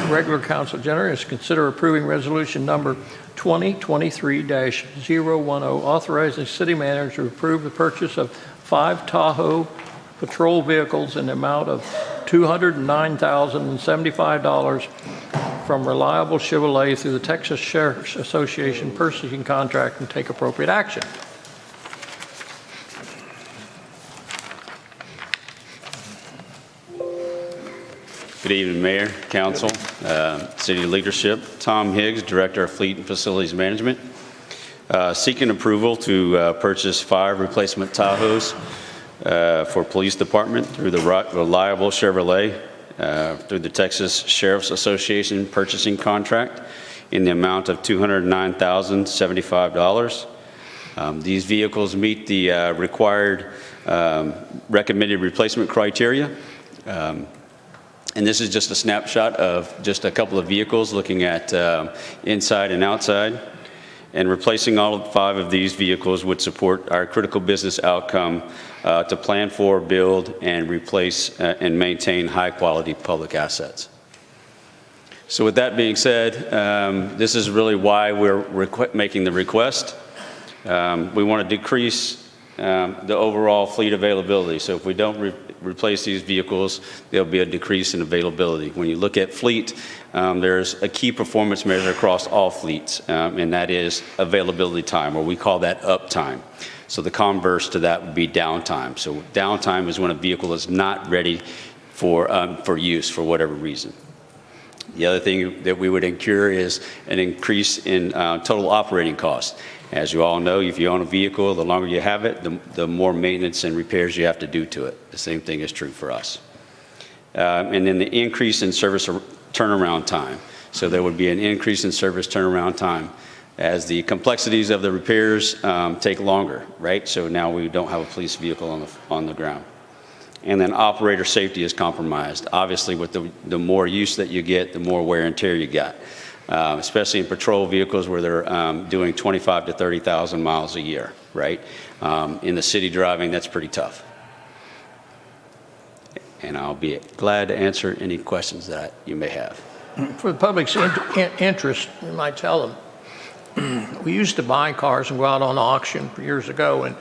regular council agenda is consider approving resolution number 2023-010, authorizing city manager to approve the purchase of 5 Tahoe patrol vehicles in the amount of $209,075 from Reliable Chevrolet through the Texas Sheriff's Association purchasing contract and take appropriate action. Good evening, Mayor, Council, City Leadership. Tom Higgs, Director of Fleet and Facilities Management. Seeking approval to purchase 5 replacement Tahoes for Police Department through the Reliable Chevrolet through the Texas Sheriff's Association purchasing contract in the amount of $209,075. These vehicles meet the required recommended replacement criteria. And this is just a snapshot of just a couple of vehicles looking at inside and outside. And replacing all 5 of these vehicles would support our critical business outcome to plan for, build, and replace and maintain high-quality public assets. So with that being said, this is really why we're making the request. We want to decrease the overall fleet availability. So if we don't replace these vehicles, there'll be a decrease in availability. When you look at fleet, there's a key performance measure across all fleets, and that is availability time, or we call that uptime. So the converse to that would be downtime. So downtime is when a vehicle is not ready for use for whatever reason. The other thing that we would incur is an increase in total operating costs. As you all know, if you own a vehicle, the longer you have it, the more maintenance and repairs you have to do to it. The same thing is true for us. And then the increase in service turnaround time. So there would be an increase in service turnaround time as the complexities of the repairs take longer, right? So now we don't have a police vehicle on the ground. And then operator safety is compromised. Obviously, with the more use that you get, the more wear and tear you got, especially in patrol vehicles where they're doing 25 to 30,000 miles a year, right? In the city driving, that's pretty tough. And I'll be glad to answer any questions that you may have. For the public's interest, we might tell them, we used to buy cars and go out on auction years ago, and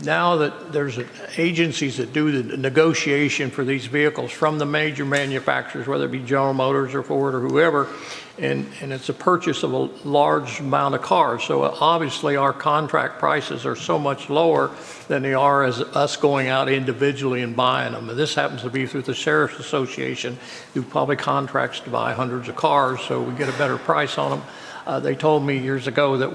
now that there's agencies that do the negotiation for these vehicles from the major manufacturers, whether it be General Motors or Ford or whoever, and it's a purchase of a large amount of cars. So obviously our contract prices are so much lower than they are as us going out individually and buying them. And this happens to be through the Sheriff's Association, who probably contracts to buy hundreds of cars, so we get a better price on them. They told me years ago that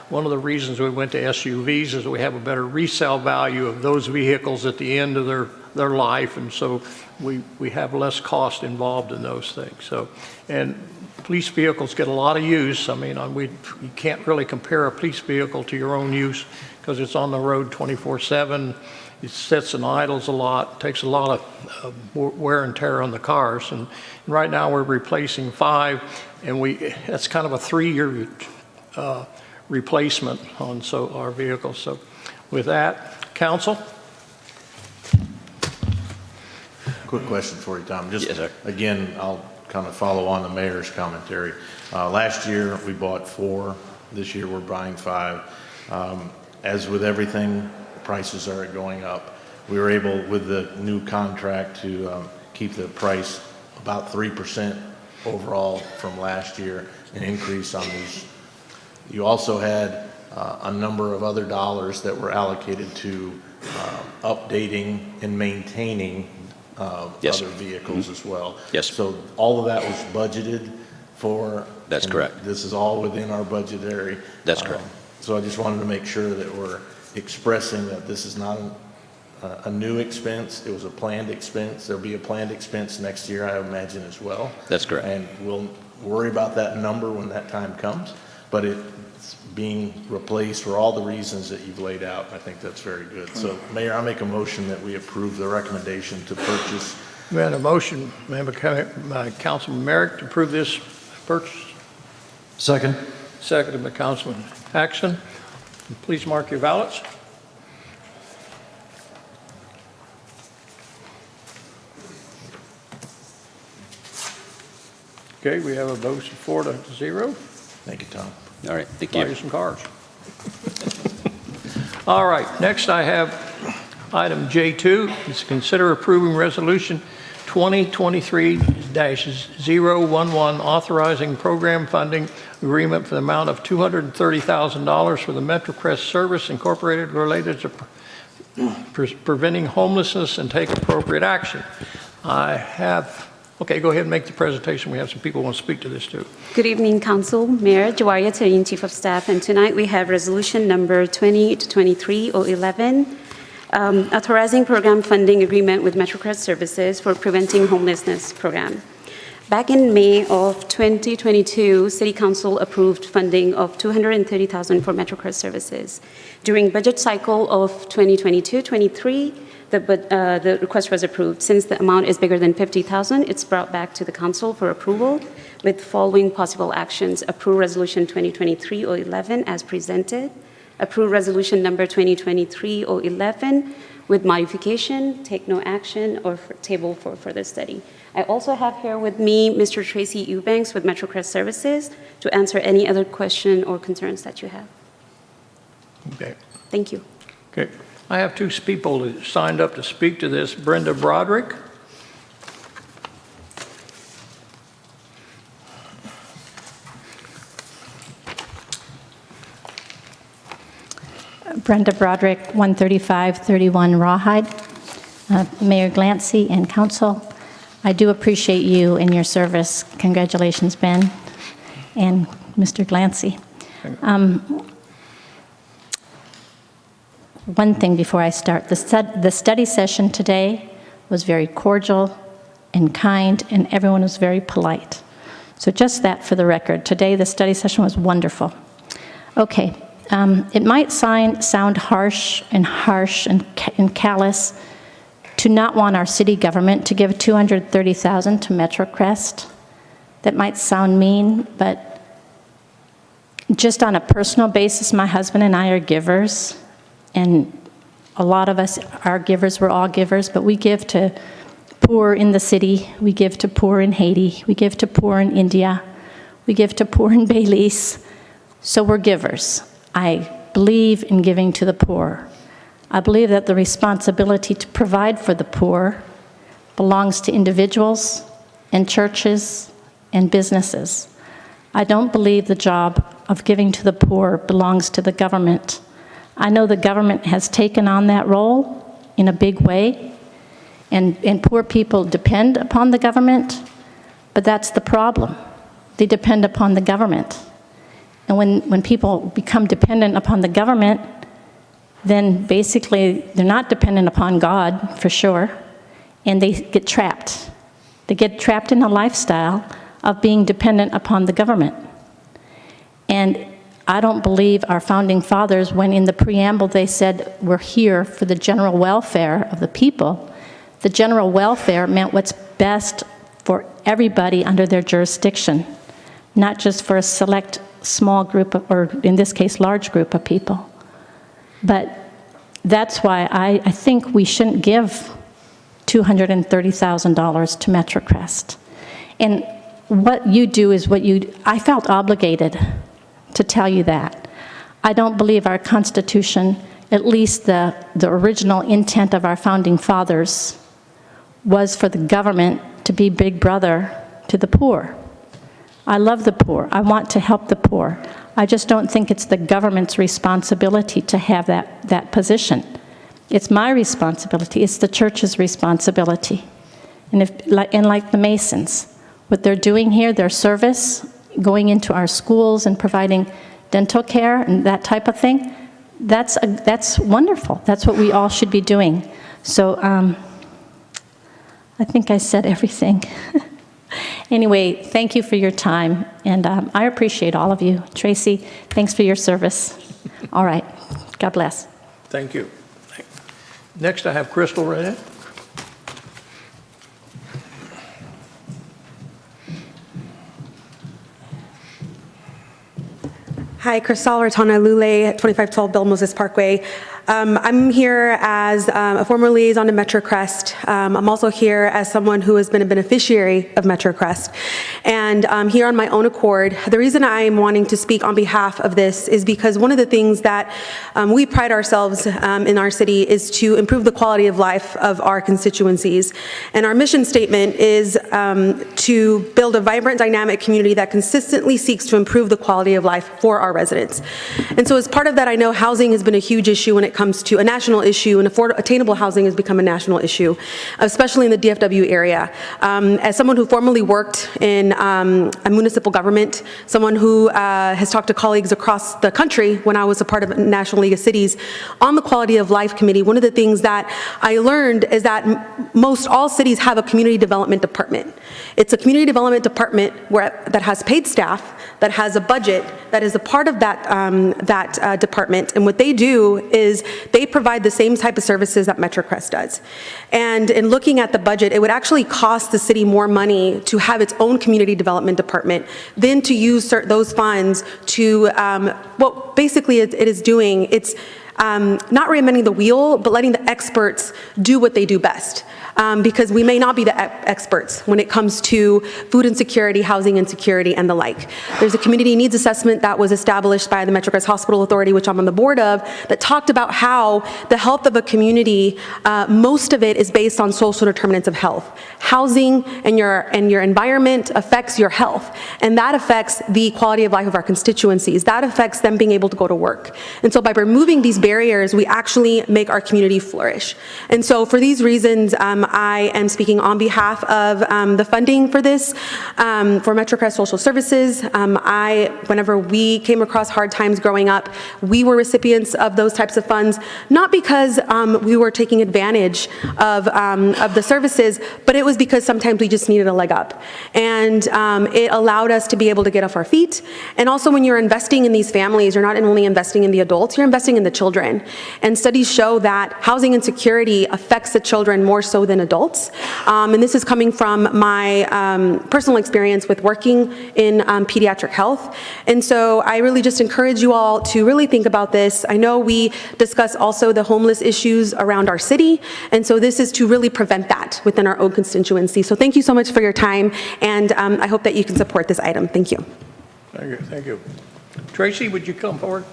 one of the reasons we went to SUVs is we have a better resale value of those vehicles at the end of their life, and so we have less cost involved in those things. So, and police vehicles get a lot of use. I mean, you can't really compare a police vehicle to your own use because it's on the road 24/7. It sits and idles a lot, takes a lot of wear and tear on the cars. And right now we're replacing 5, and that's kind of a 3-year replacement on our vehicles. So with that, council? Quick question for you, Tom. Yes, sir. Again, I'll kind of follow on the mayor's commentary. Last year we bought 4. This year we're buying 5. As with everything, prices are going up. We were able, with the new contract, to keep the price about 3% overall from last year, an increase on these. You also had a number of other dollars that were allocated to updating and maintaining Yes, other vehicles as well. Yes. So all of that was budgeted for. That's correct. This is all within our budgetary. That's correct. So I just wanted to make sure that we're expressing that this is not a new expense. It was a planned expense. There'll be a planned expense next year, I imagine, as well. That's correct. And we'll worry about that number when that time comes, but it's being replaced for all the reasons that you've laid out. I think that's very good. So, Mayor, I make a motion that we approve the recommendation to purchase. We had a motion by Councilman Merrick to approve this purchase. Second. Seconded by Councilman Paxton. Please mark your ballots. Okay, we have a vote of 4-0. Thank you, Tom. All right, thank Buy you. you some cars. All right, next I have item J2. Is to consider approving resolution 2023-011, authorizing program funding agreement for the amount of $230,000 for the MetroCrest Service Incorporated related to preventing homelessness and take appropriate action. Okay, go ahead and make the presentation. We have some people who want to speak to this too. Good evening, Council, Mayor, Joannis, Chief of Staff, and tonight we have resolution number 2023-011, authorizing program funding agreement with MetroCrest Services for preventing homelessness program. Back in May of 2022, City Council approved funding of $230,000 for MetroCrest Services. During budget cycle of 2022-23, the request was approved. Since the amount is bigger than $50,000, it's brought back to the Council for approval with following possible actions. Approve Resolution 2023-011 as presented. Approve Resolution number 2023-011 with modification, take no action, or table for further study. I also have here with me Mr. Tracy Eubanks with MetroCrest Services to answer any other question or concerns that you have. Okay. Thank you. Okay. I have 2 people that signed up to speak to this. Brenda Broderick. Brenda Broderick, 13531 Rawhide. Mayor Glancy and Council, I do appreciate you and your service. Congratulations, Ben and Mr. Glancy. one thing before I start. The study session today was very cordial and kind, and everyone was very polite. So just that for the record. Today, the study session was wonderful. Okay, it might sound harsh and callous to not want our city government to give $230,000 to MetroCrest. That might sound mean, but just on a personal basis, my husband and I are givers, and a lot of us are givers. We're all givers, but we give to poor in the city, we give to poor in Haiti, we give to poor in India, we give to poor in Belize. So we're givers. I believe in giving to the poor. I believe that the responsibility to provide for the poor belongs to individuals and churches and businesses. I don't believe the job of giving to the poor belongs to the government. I know the government has taken on that role in a big way, and poor people depend upon the government, but that's the problem. They depend upon the government. And when people become dependent upon the government, then basically they're not dependent upon God, for sure, and they get trapped. They get trapped in a lifestyle of being dependent upon the government. And I don't believe our founding fathers, when in the preamble they said we're here for the general welfare of the people, the general welfare meant what's best for everybody under their jurisdiction, not just for a select small group, or in this case, large group of people. But that's why I think we shouldn't give $230,000 to MetroCrest. And what you do is I felt obligated to tell you that. I don't believe our Constitution, at least the original intent of our founding fathers, was for the government to be big brother to the poor. I love the poor. I want to help the poor. I just don't think it's the government's responsibility to have that position. It's my responsibility. It's the church's responsibility. And like the Masons, what they're doing here, their service, going into our schools and providing dental care and that type of thing, that's wonderful. That's what we all should be doing. So I think I said everything. Anyway, thank you for your time, and I appreciate all of you. Tracy, thanks for your service. All right, God bless. Thank you. Next, I have Crystal Ray. Hi, Crystal Rattana Lule, 2512 Bill Moses Parkway. I'm here as a former liaison to MetroCrest. I'm also here as someone who has been a beneficiary of MetroCrest. And I'm here on my own accord. The reason I'm wanting to speak on behalf of this is because one of the things that we pride ourselves in our city is to improve the quality of life of our constituencies. And our mission statement is to build a vibrant, dynamic community that consistently seeks to improve the quality of life for our residents. And so as part of that, I know housing has been a huge issue when it comes to a national issue, and attainable housing has become a national issue, especially in the DFW area. As someone who formerly worked in a municipal government, someone who has talked to colleagues across the country when I was a part of National League of Cities on the Quality of Life Committee, one of the things that I learned is that most all cities have a community development department. It's a community development department that has paid staff, that has a budget, that is a part of that department, and what they do is they provide the same type of services that MetroCrest does. And in looking at the budget, it would actually cost the city more money to have its own community development department than to use those funds to, what basically it is doing, it's not reinventing the wheel, but letting the experts do what they do best. Because we may not be the experts when it comes to food insecurity, housing insecurity, and the like. There's a community needs assessment that was established by the MetroCrest Hospital Authority, which I'm on the board of, that talked about how the health of a community, most of it is based on social determinants of health. Housing and your environment affects your health, and that affects the quality of life of our constituencies. That affects them being able to go to work. And so by removing these barriers, we actually make our community flourish. And so for these reasons, I am speaking on behalf of the funding for this, for MetroCrest Social Services. Whenever we came across hard times growing up, we were recipients of those types of funds, not because we were taking advantage of the services, but it was because sometimes we just needed a leg up. And it allowed us to be able to get off our feet. And also when you're investing in these families, you're not only investing in the adults, you're investing in the children. And studies show that housing insecurity affects the children more so than adults. And this is coming from my personal experience with working in pediatric health. And so I really just encourage you all to really think about this. I know we discuss also the homeless issues around our city. And so this is to really prevent that within our own constituency. So thank you so much for your time. And I hope that you can support this item. Thank you. Thank you. Thank you. Tracy, would you come forward?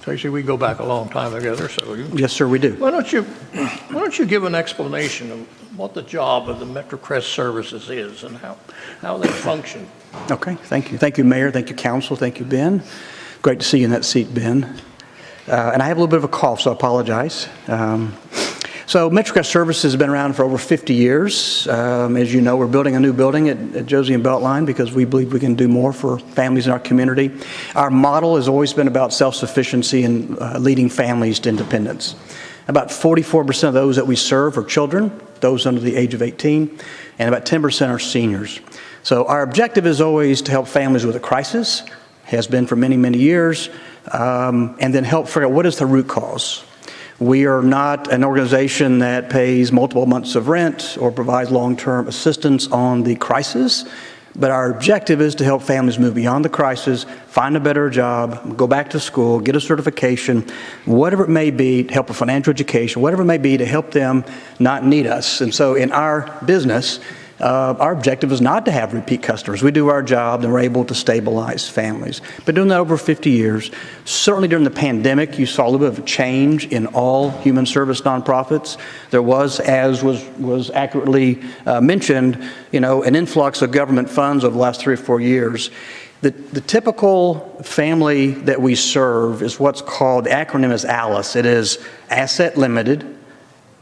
Tracy, we go back a long time together, so you... Yes, sir, we do. Why don't you give an explanation of what the job of the MetroCrest Services is and how they function? Okay, thank you. Thank you, Mayor. Thank you, Council. Thank you, Ben. Great to see you in that seat, Ben. And I have a little bit of a cough, so I apologize. So MetroCrest Services has been around for over 50 years. As you know, we're building a new building at Josie and Beltline because we believe we can do more for families in our community. Our model has always been about self-sufficiency and leading families to independence. About 44% of those that we serve are children, those under the age of 18, and about 10% are seniors. So our objective is always to help families with a crisis, has been for many, many years, and then help figure out what is the root cause. We are not an organization that pays multiple months of rent or provides long-term assistance on the crisis, but our objective is to help families move beyond the crisis, find a better job, go back to school, get a certification, whatever it may be, to help with financial education, whatever it may be to help them not need us. And so in our business, our objective is not to have repeat customers. We do our job and we're able to stabilize families. Been doing that over 50 years. Certainly during the pandemic, you saw a little bit of a change in all human service nonprofits. There was, as was accurately mentioned, an influx of government funds over the last 3 or 4 years. The typical family that we serve is what's called, the acronym is ALICE. It is asset limited,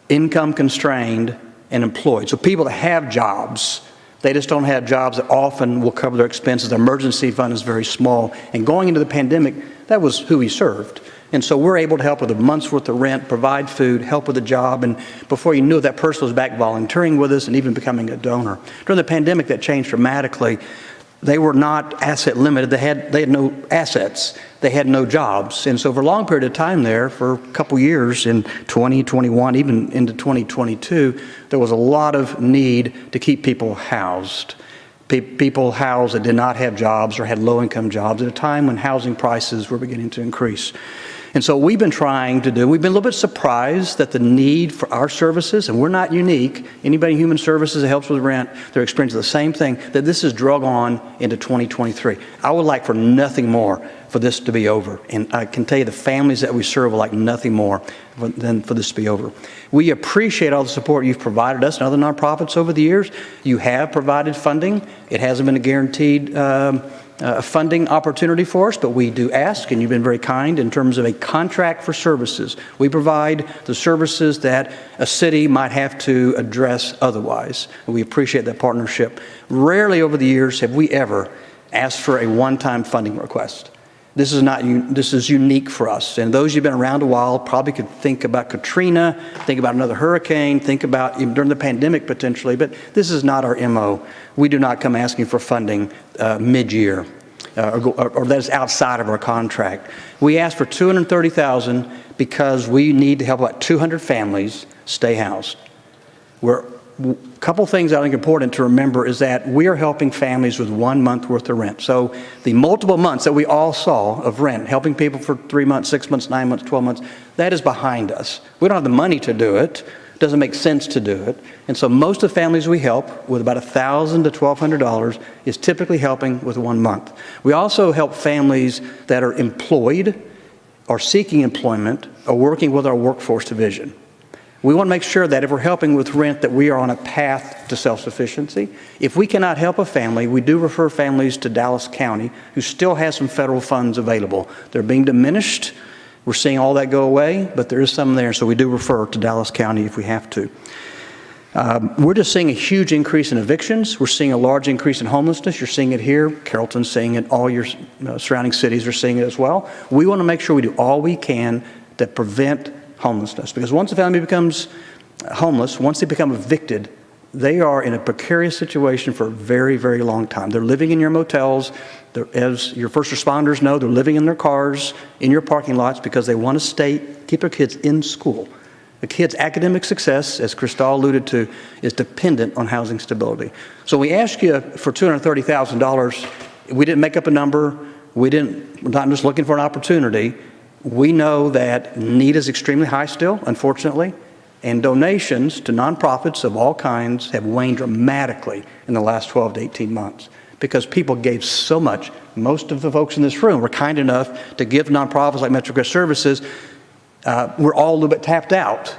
income constrained, and employed. So people that have jobs, they just don't have jobs that often will cover their expenses. The emergency fund is very small. And going into the pandemic, that was who we served. And so we're able to help with a month's worth of rent, provide food, help with a job. And before you knew it, that person was back volunteering with us and even becoming a donor. During the pandemic, that changed dramatically. They were not asset limited. They had no assets. They had no jobs. And so for a long period of time there, for a couple years in 2021, even into 2022, there was a lot of need to keep people housed. People housed that did not have jobs or had low-income jobs at a time when housing prices were beginning to increase. And so we've been trying to do, we've been a little bit surprised that the need for our services, and we're not unique, anybody in human services that helps with rent, they're experiencing the same thing, that this is drug on into 2023. I would like for nothing more for this to be over. And I can tell you the families that we serve would like nothing more than for this to be over. We appreciate all the support you've provided us and other nonprofits over the years. You have provided funding. It hasn't been a guaranteed funding opportunity for us, but we do ask, and you've been very kind in terms of a contract for services. We provide the services that a city might have to address otherwise. And we appreciate that partnership. Rarely over the years have we ever asked for a one-time funding request. This is unique for us. And those who've been around a while probably could think about Katrina, think about another hurricane, think about even during the pandemic potentially, but this is not our MO. We do not come asking for funding mid-year or that is outside of our contract. We ask for $230,000 because we need to help about 200 families stay housed. A couple things I think important to remember is that we are helping families with 1 month worth of rent. So the multiple months that we all saw of rent, helping people for 3 months, 6 months, 9 months, 12 months, that is behind us. We don't have the money to do it. It doesn't make sense to do it. And so most of the families we help with about $1,000 to $1,200 is typically helping with 1 month. We also help families that are employed or seeking employment or working with our workforce division. We want to make sure that if we're helping with rent, that we are on a path to self-sufficiency. If we cannot help a family, we do refer families to Dallas County, who still has some federal funds available. They're being diminished. We're seeing all that go away, but there is some there, so we do refer to Dallas County if we have to. We're just seeing a huge increase in evictions. We're seeing a large increase in homelessness. You're seeing it here. Carrollton's seeing it. All your surrounding cities are seeing it as well. We want to make sure we do all we can to prevent homelessness, because once a family becomes homeless, once they become evicted, they are in a precarious situation for a very, very long time. They're living in your motels. As your first responders know, they're living in their cars, in your parking lots, because they want to keep their kids in school. The kids' academic success, as Cristal alluded to, is dependent on housing stability. So we asked you for $230,000. We didn't make up a number. We're not just looking for an opportunity. We know that need is extremely high still, unfortunately, and donations to nonprofits of all kinds have waned dramatically in the last 12 to 18 months because people gave so much. Most of the folks in this room were kind enough to give nonprofits like MetroCrest Services. We're all a little bit tapped out,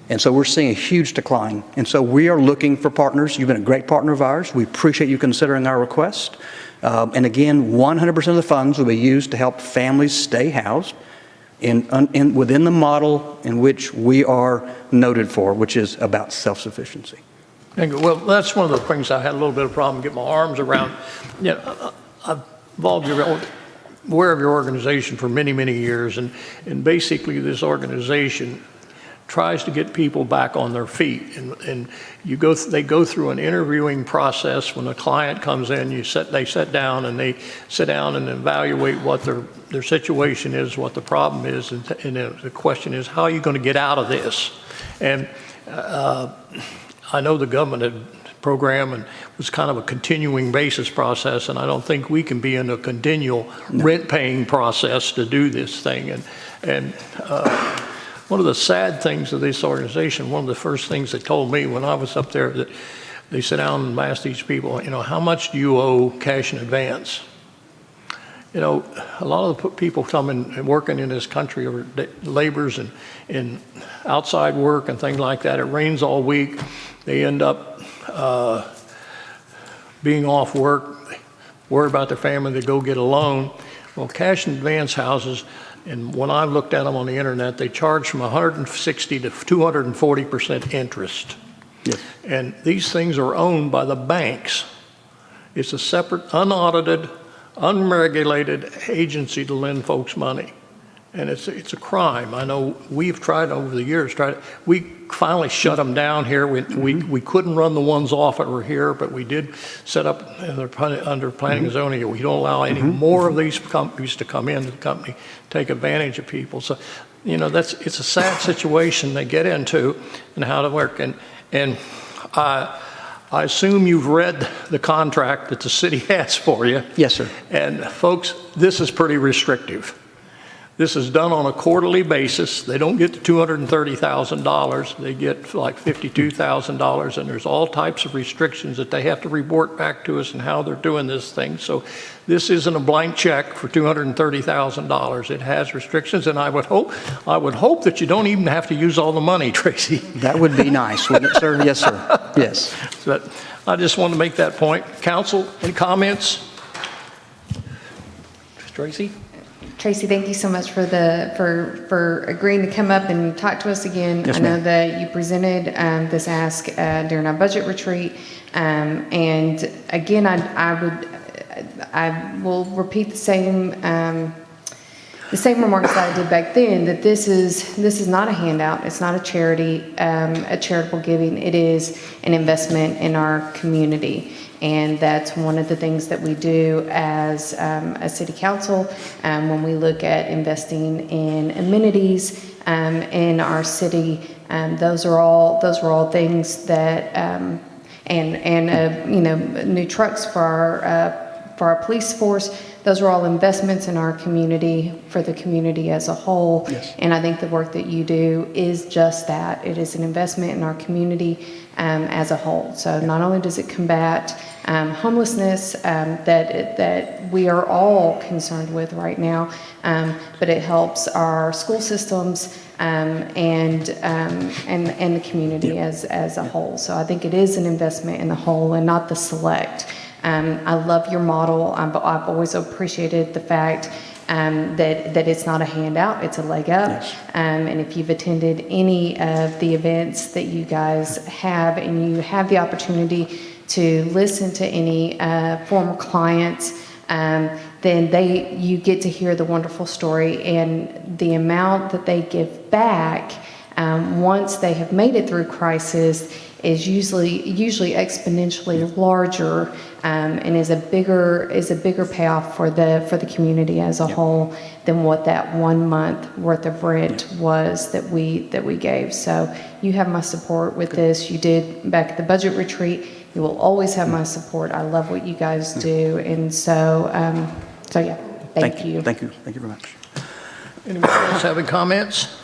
and so we're seeing a huge decline. And so we are looking for partners. You've been a great partner of ours. We appreciate you considering our request. And again, 100% of the funds will be used to help families stay housed within the model in which we are noted for, which is about self-sufficiency. Well, that's one of the things I had a little bit of problem getting my arms around. You know, I've aware of your organization for many, many years, and basically this organization tries to get people back on their feet, and they go through an interviewing process. When a client comes in, they sit down and evaluate what their situation is, what the problem is, and the question is, how are you going to get out of this? And I know the government program and was kind of a continuing basis process, and I don't think we can be in a continual rent paying process to do this thing. And one of the sad things of this organization, one of the first things they told me when I was up there, that they sit down and ask these people, you know, how much do you owe cash in advance? You know, a lot of the people coming and working in this country are laborers and in outside work and things like that. It rains all week. They end up being off work, worry about their family, they go get a loan. Well, cash in advance houses, and when I looked at them on the internet, they charge from 160 to 240% interest. Yes. And these things are owned by the banks. It's a separate, unaudited, unregulated agency to lend folks money. And it's a crime. I know we've tried over the years, we finally shut them down here. We couldn't run the ones off that were here, but we did set up under planning and zoning. We don't allow any more of these companies to come into the company, take advantage of people. So, you know, it's a sad situation they get into and how to work. And I assume you've read the contract that the city has for you. Yes, sir. And folks, this is pretty restrictive. This is done on a quarterly basis. They don't get the $230,000. They get like $52,000, and there's all types of restrictions that they have to report back to us and how they're doing this thing. So this isn't a blank check for $230,000. It has restrictions, and I would hope that you don't even have to use all the money, Tracy. That would be nice, wouldn't it, sir? Yes, sir. Yes. But I just want to make that point. Council, any comments? Tracy? Tracy, thank you so much for agreeing to come up and talk to us again. Yes, I know ma'am. that you presented this ask during our budget retreat, and again, I will repeat the same remarks that I did back then. That this is not a handout. It's not a charity, a charitable giving. It is an investment in our community. And that's one of the things that we do as a city council when we look at investing in amenities in our city. Those are all things that and you know, new trucks for police force. Those are all investments in our community, for the community as a whole. Yes. And I think the work that you do is just that. It is an investment in our community as a whole. So not only does it combat homelessness that we are all concerned with right now, but it helps our school systems and the community as a whole. So I think it is an investment in the whole and not the select. I love your model. I've always appreciated the fact that it's not a handout, it's a leg up. Yes. And if you've attended any of the events that you guys have, and you have the opportunity to listen to any former clients, then you get to hear the wonderful story, and the amount that they give back once they have made it through crisis is usually exponentially larger, and is a bigger payoff for the community as a whole than what that 1 month worth of rent was that we gave. So you have my support with this. You did back at the budget retreat. You will always have my support. I love what you guys do, and so yeah, thank you. Thank you very much. Anyone else having comments?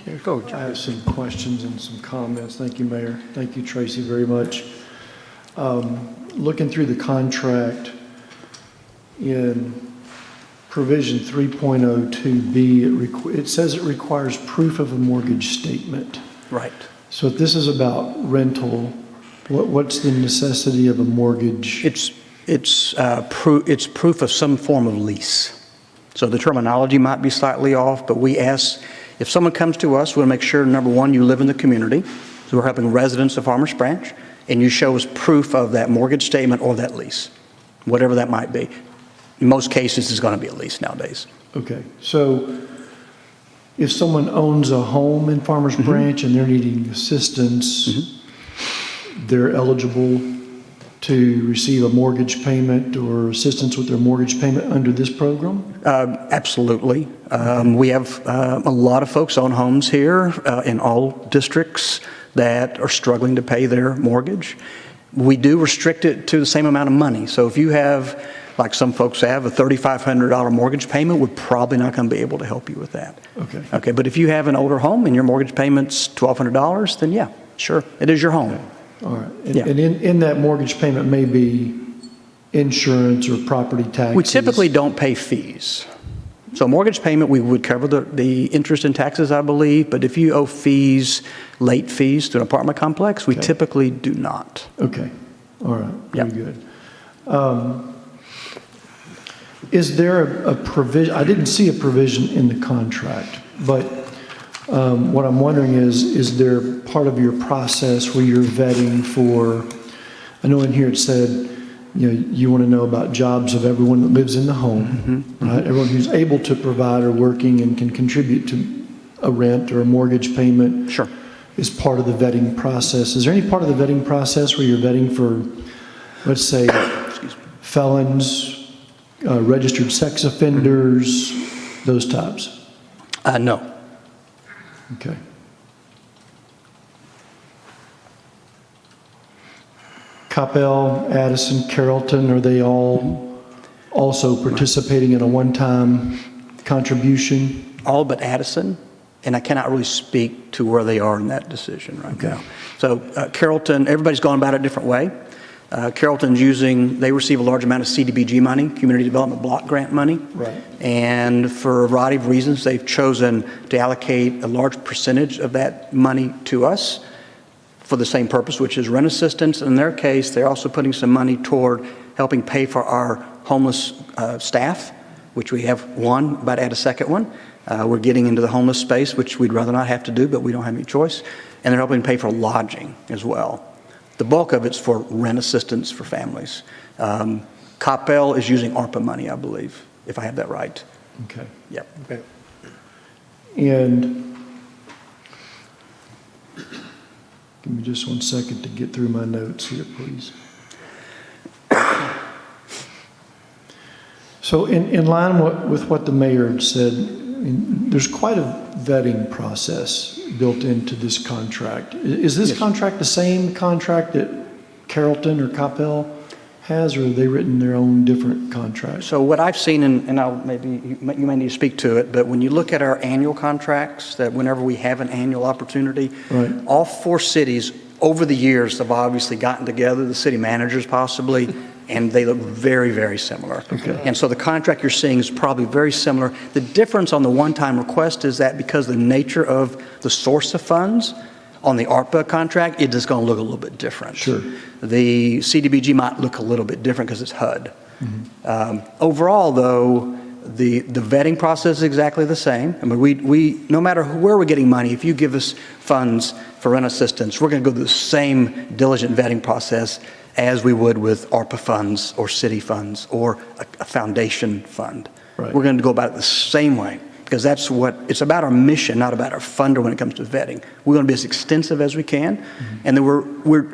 Here, go, I John. have some questions and some comments. Thank you, Mayor. Thank you, Tracy, very much. Looking through the contract in provision 3.02B, it says it requires proof of a mortgage statement. Right. So if this is about rental, what's the necessity of a mortgage? It's proof of some form of lease. So the terminology might be slightly off, but we ask, if someone comes to us, we want to make sure, number one, you live in the community. So we're helping residents of Farmers Branch, and you show us proof of that mortgage statement or that lease, whatever that might be. In most cases, it's going to be a lease nowadays. Okay, so if someone owns a home in Farmers Branch and they're needing assistance, they're eligible to receive a mortgage payment or assistance with their mortgage payment under this program? Absolutely. We have a lot of folks own homes here in all districts that are struggling to pay their mortgage. We do restrict it to the same amount of money. So if you have, like some folks have, a $3,500 mortgage payment, we're probably not going to be able to help you with that. Okay, but if you have an older home and your mortgage payment's $1,200, then yeah, sure, it is your home. All right. And in that mortgage payment may be insurance or property taxes? We typically don't pay fees. So mortgage payment, we would cover the interest and taxes, I believe, but if you owe fees, late fees to an apartment complex, we typically do not. Okay. All right. Very good. Is there a provision? I didn't see a provision in the contract, but what I'm wondering is there part of your process where you're vetting for, I know in here it said, you want to know about jobs of everyone that lives in the home, right? Everyone who's able to provide or working and can contribute to a rent or a mortgage payment. Sure. Is part of the vetting process. Is there any part of the vetting process where you're vetting for, let's say, felons, registered sex offenders, those types? No. Okay. Coppell, Addison, Carrollton, are they all also participating in a one-time contribution? All but Addison, and I cannot really speak to where they are in that decision right now. So Carrollton, everybody's gone about it a different way. Carrollton's they receive a large amount of CDBG money, Community Development Block Grant money. Right. And for a variety of reasons, they've chosen to allocate a large percentage of that money to us for the same purpose, which is rent assistance. In their case, they're also putting some money toward helping pay for our homeless staff, which we have one, about to add a second one. We're getting into the homeless space, which we'd rather not have to do, but we don't have any choice. And they're helping pay for lodging as well. The bulk of it's for rent assistance for families. Coppell is using ARPA money, I believe, if I have that right. Okay. Yep. Okay. And give me just 1 second to get through my notes here, please. So in line with what the mayor had said, there's quite a vetting process built into this contract. Is this contract the same contract that Carrollton or Coppell has, or have they written their own different contracts? So what I've seen, and you may need to speak to it, but when you look at our annual contracts, that whenever we have an annual opportunity, Right. all 4 cities over the years have obviously gotten together, the city managers possibly, and they look very, very similar. Okay. And so the contract you're seeing is probably very similar. The difference on the one-time request is that because the nature of the source of funds on the ARPA contract, it is going to look a little bit different. Sure. The CDBG might look a little bit different because it's HUD. Overall, though, the vetting process is exactly the same. I mean, we no matter where we're getting money, if you give us funds for rent assistance, we're going to go through the same diligent vetting process as we would with ARPA funds or city funds or a foundation fund. Right. We're going to go about it the same way because that's what it's about, our mission, not about our funder when it comes to vetting. We're going to be as extensive as we can. And then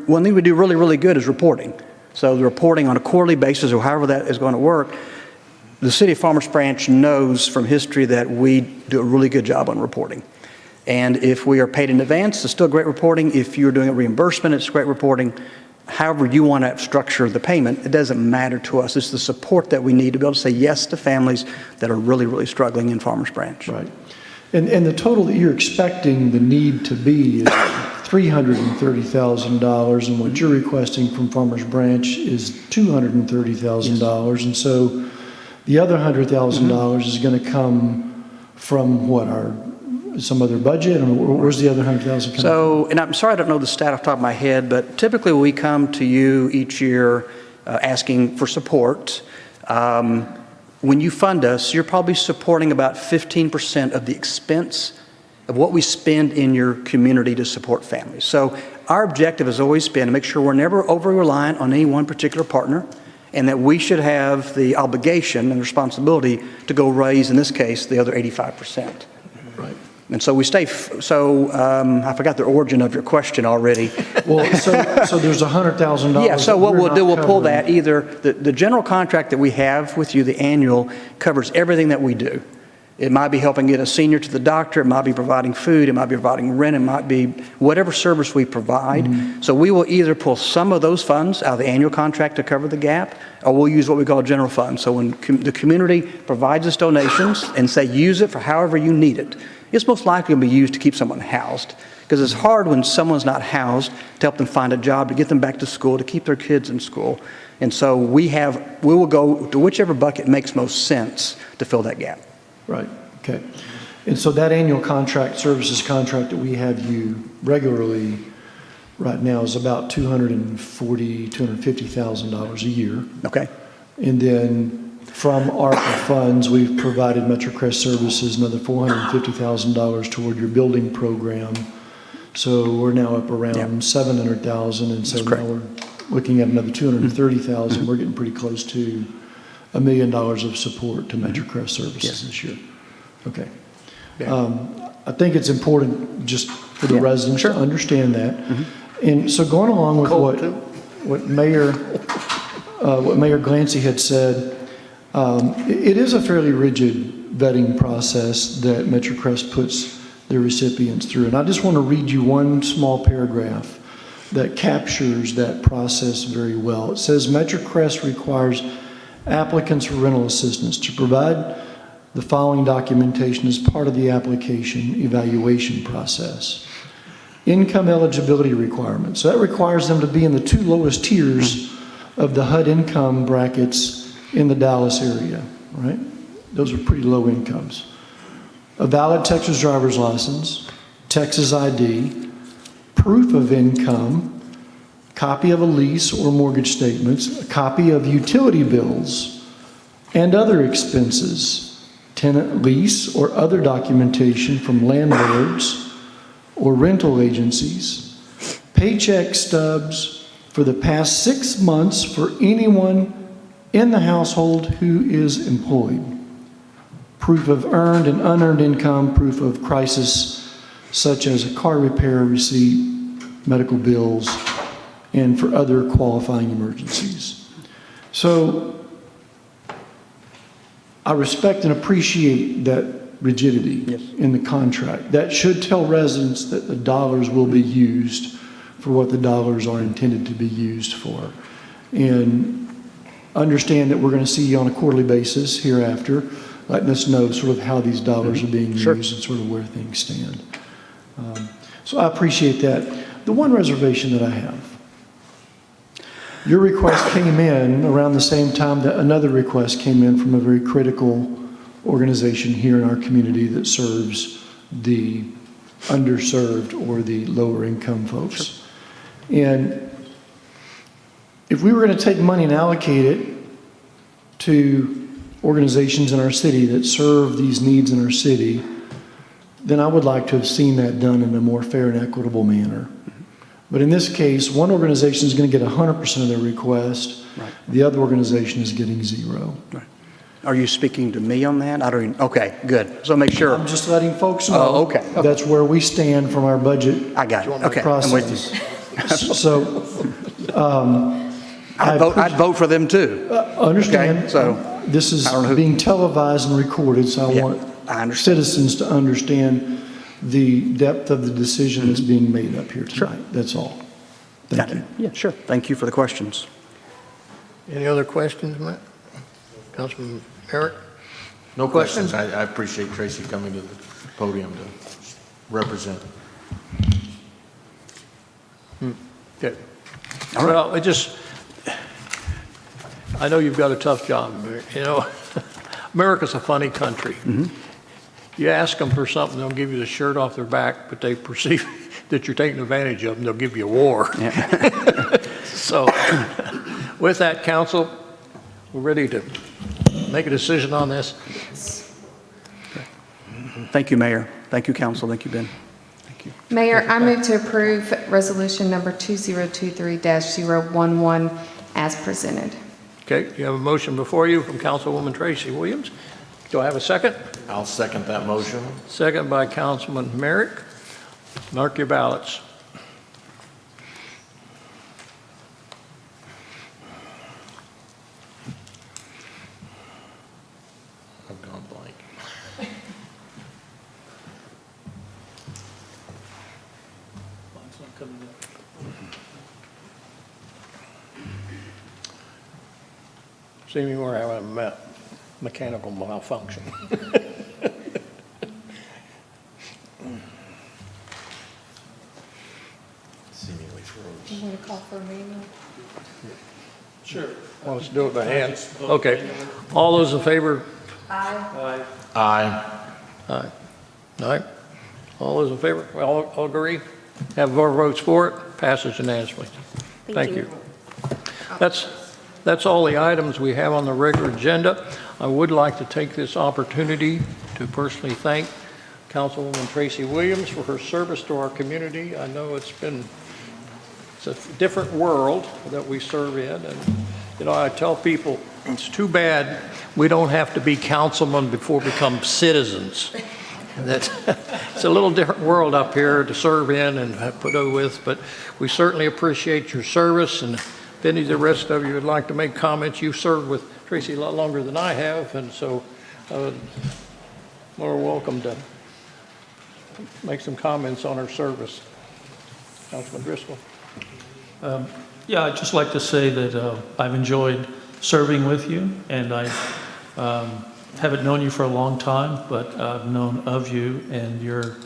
one thing we do really, really good is reporting. So the reporting on a quarterly basis or however that is going to work, the City of Farmers Branch knows from history that we do a really good job on reporting. And if we are paid in advance, it's still great reporting. If you're doing a reimbursement, it's great reporting. However you want to structure the payment, it doesn't matter to us. It's the support that we need to be able to say yes to families that are really, really struggling in Farmers Branch. Right. And the total that you're expecting the need to be is $330,000, and what you're requesting from Farmers Branch is $230,000. And so the other $100,000 is going to come from what, some other budget, or where's the other $100,000 coming from? So, and I'm sorry I don't know the stat off the top of my head, but typically we come to you each year asking for support. When you fund us, you're probably supporting about 15% of the expense of what we spend in your community to support families. So our objective has always been to make sure we're never over-reliant on any one particular partner, and that we should have the obligation and responsibility to go raise, in this case, the other 85%. Right. And so we stay, I forgot the origin of your question already. Well, so there's $100,000. Yeah, so what that we'll do, we'll pull covering. that either, the general contract that we have with you, the annual, covers everything that we do. It might be helping get a senior to the doctor, it might be providing food, it might be providing rent, it might be whatever service we provide. So we will either pull some of those funds out of the annual contract to cover the gap, or we'll use what we call general fund. So when the community provides us donations and say use it for however you need it, it's most likely going to be used to keep someone housed. Because it's hard when someone's not housed to help them find a job, to get them back to school, to keep their kids in school. And so we will go to whichever bucket makes most sense to fill that gap. Right, okay. And so that annual services contract that we have you regularly right now is about $250,000 a year. Okay. And then from ARPA funds, we've provided MetroCrest Services another $450,000 toward your building program. So we're now up around $700,000, and so now we're looking at another $230,000. We're getting pretty close to $1 million of support to MetroCrest Services this year. Okay. I think it's important just for the residents to understand that. And so going along with what Mayor Glancy had said, it is a fairly rigid vetting process that MetroCrest puts their recipients through. And I just want to read you one small paragraph that captures that process very well. It says, MetroCrest requires applicants for rental assistance to provide the following documentation as part of the application evaluation process. Income eligibility requirements. So that requires them to be in the 2 lowest tiers of the HUD income brackets in the Dallas area, right? Those are pretty low incomes. A valid Texas driver's license, Texas ID, proof of income, copy of a lease or mortgage statements, a copy of utility bills and other expenses, tenant lease or other documentation from landlords or rental agencies, paycheck stubs for the past 6 months for anyone in the household who is employed, proof of earned and unearned income, proof of crisis such as a car repair receipt, medical bills, and for other qualifying emergencies. So I respect and appreciate that rigidity in the contract. That should tell residents that the dollars will be used for what the dollars are intended to be used for. And understand that we're going to see you on a quarterly basis hereafter, letting us know sort of how these dollars are being used and sort of where things stand. So I appreciate that. The one reservation that I have, your request came in around the same time that another request came in from a very critical organization here in our community that serves the underserved or the lower income folks. And if we were going to take money and allocate it to organizations in our city that serve these needs in our city, then I would like to have seen that done in a more fair and equitable manner. But in this case, one organization is going to get 100% of their request. Right. The other organization is getting 0. Right. Are you speaking to me on that? I don't even, okay, good. So make sure. I'm just letting folks know. Oh, okay. That's where we stand from our budget I got it. Okay, I'm with you. process. So, I'd vote for them too. Understand. Okay, so This is I don't know who- being televised and recorded, so I Yeah, want I understand. citizens to understand the depth of the decision that's being made up here tonight. That's all. Thank Got you. it. Yeah, sure. Thank you for the questions. Any other questions, Matt? Councilman Merrick? No questions. I appreciate Tracy coming to the podium to represent. Okay. Well, I know you've got a tough job. You know, America's a funny country. You ask them for something, they'll give you the shirt off their back, but they perceive that you're taking advantage of them, they'll give you a war. So with that, council, we're ready to make a decision on this. Thank you, Mayor. Thank you, Council. Thank you, Ben. Thank you. Mayor, I move to approve resolution number 2023-011 as presented. Okay, you have a motion before you from Councilwoman Tracy Williams. Do I have a second? I'll second that motion. Second by Councilman Merrick. Mark your ballots. I've gone blank. Seeming we're having a mechanical malfunction. Seemingly froze. You want to call for a meeting? Sure. Well, let's do it by hand. Okay. All those in favor? Aye. Aye. Aye. Aye. All those in favor? All agree? Have four votes for it? Passes unanimously. Thank you. That's all the items we have on the regular agenda. I would like to take this opportunity to personally thank Councilwoman Tracy Williams for her service to our community. I know it's a different world that we serve in, and you know, I tell people it's too bad we don't have to be councilmen before we become citizens. It's a little different world up here to serve in and put up with, but we certainly appreciate your service. And if any of the rest of you would like to make comments, you've served with Tracy a lot longer than I have, and so more welcome to make some comments on her service. Councilman Driscoll. Yeah, I'd just like to say that I've enjoyed serving with you, and I haven't known you for a long time, but I've known of you and your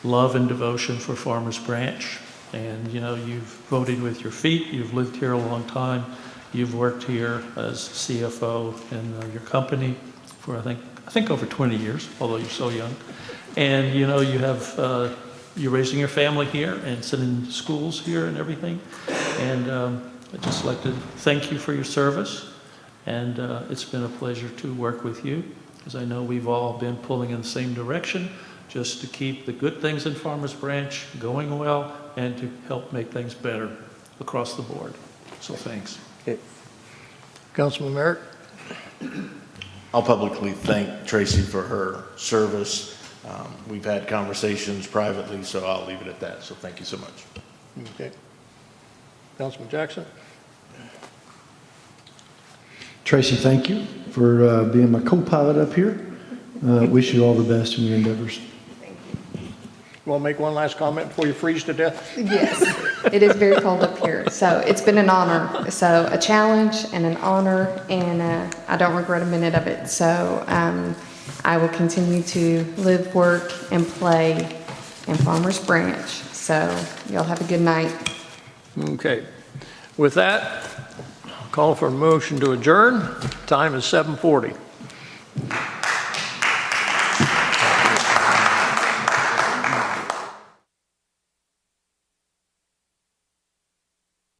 love and devotion for Farmers Branch. And, you know, you've voted with your feet, you've lived here a long time, you've worked here as CFO in your company for, I think over 20 years, although you're so young. And, you know, you have, you're raising your family here and sending schools here and everything. And I'd just like to thank you for your service. And it's been a pleasure to work with you, because I know we've all been pulling in the same direction, just to keep the good things in Farmers Branch going well and to help make things better across the board. So thanks. Okay. Councilman Merrick. I'll publicly thank Tracy for her service. We've had conversations privately, so I'll leave it at that. So thank you so much. Okay. Councilman Jackson. Tracy, thank you for being my co-pilot up here. Wish you all the best in your endeavors. You want to make one last comment before you freeze to death? Yes. It is very cold up here, so it's been an honor. So a challenge and an honor, and I don't regret a minute of it. So I will continue to live, work, and play in Farmers Branch. So y'all have a good night. Okay. With that, call for a motion to adjourn. Time is 7:40.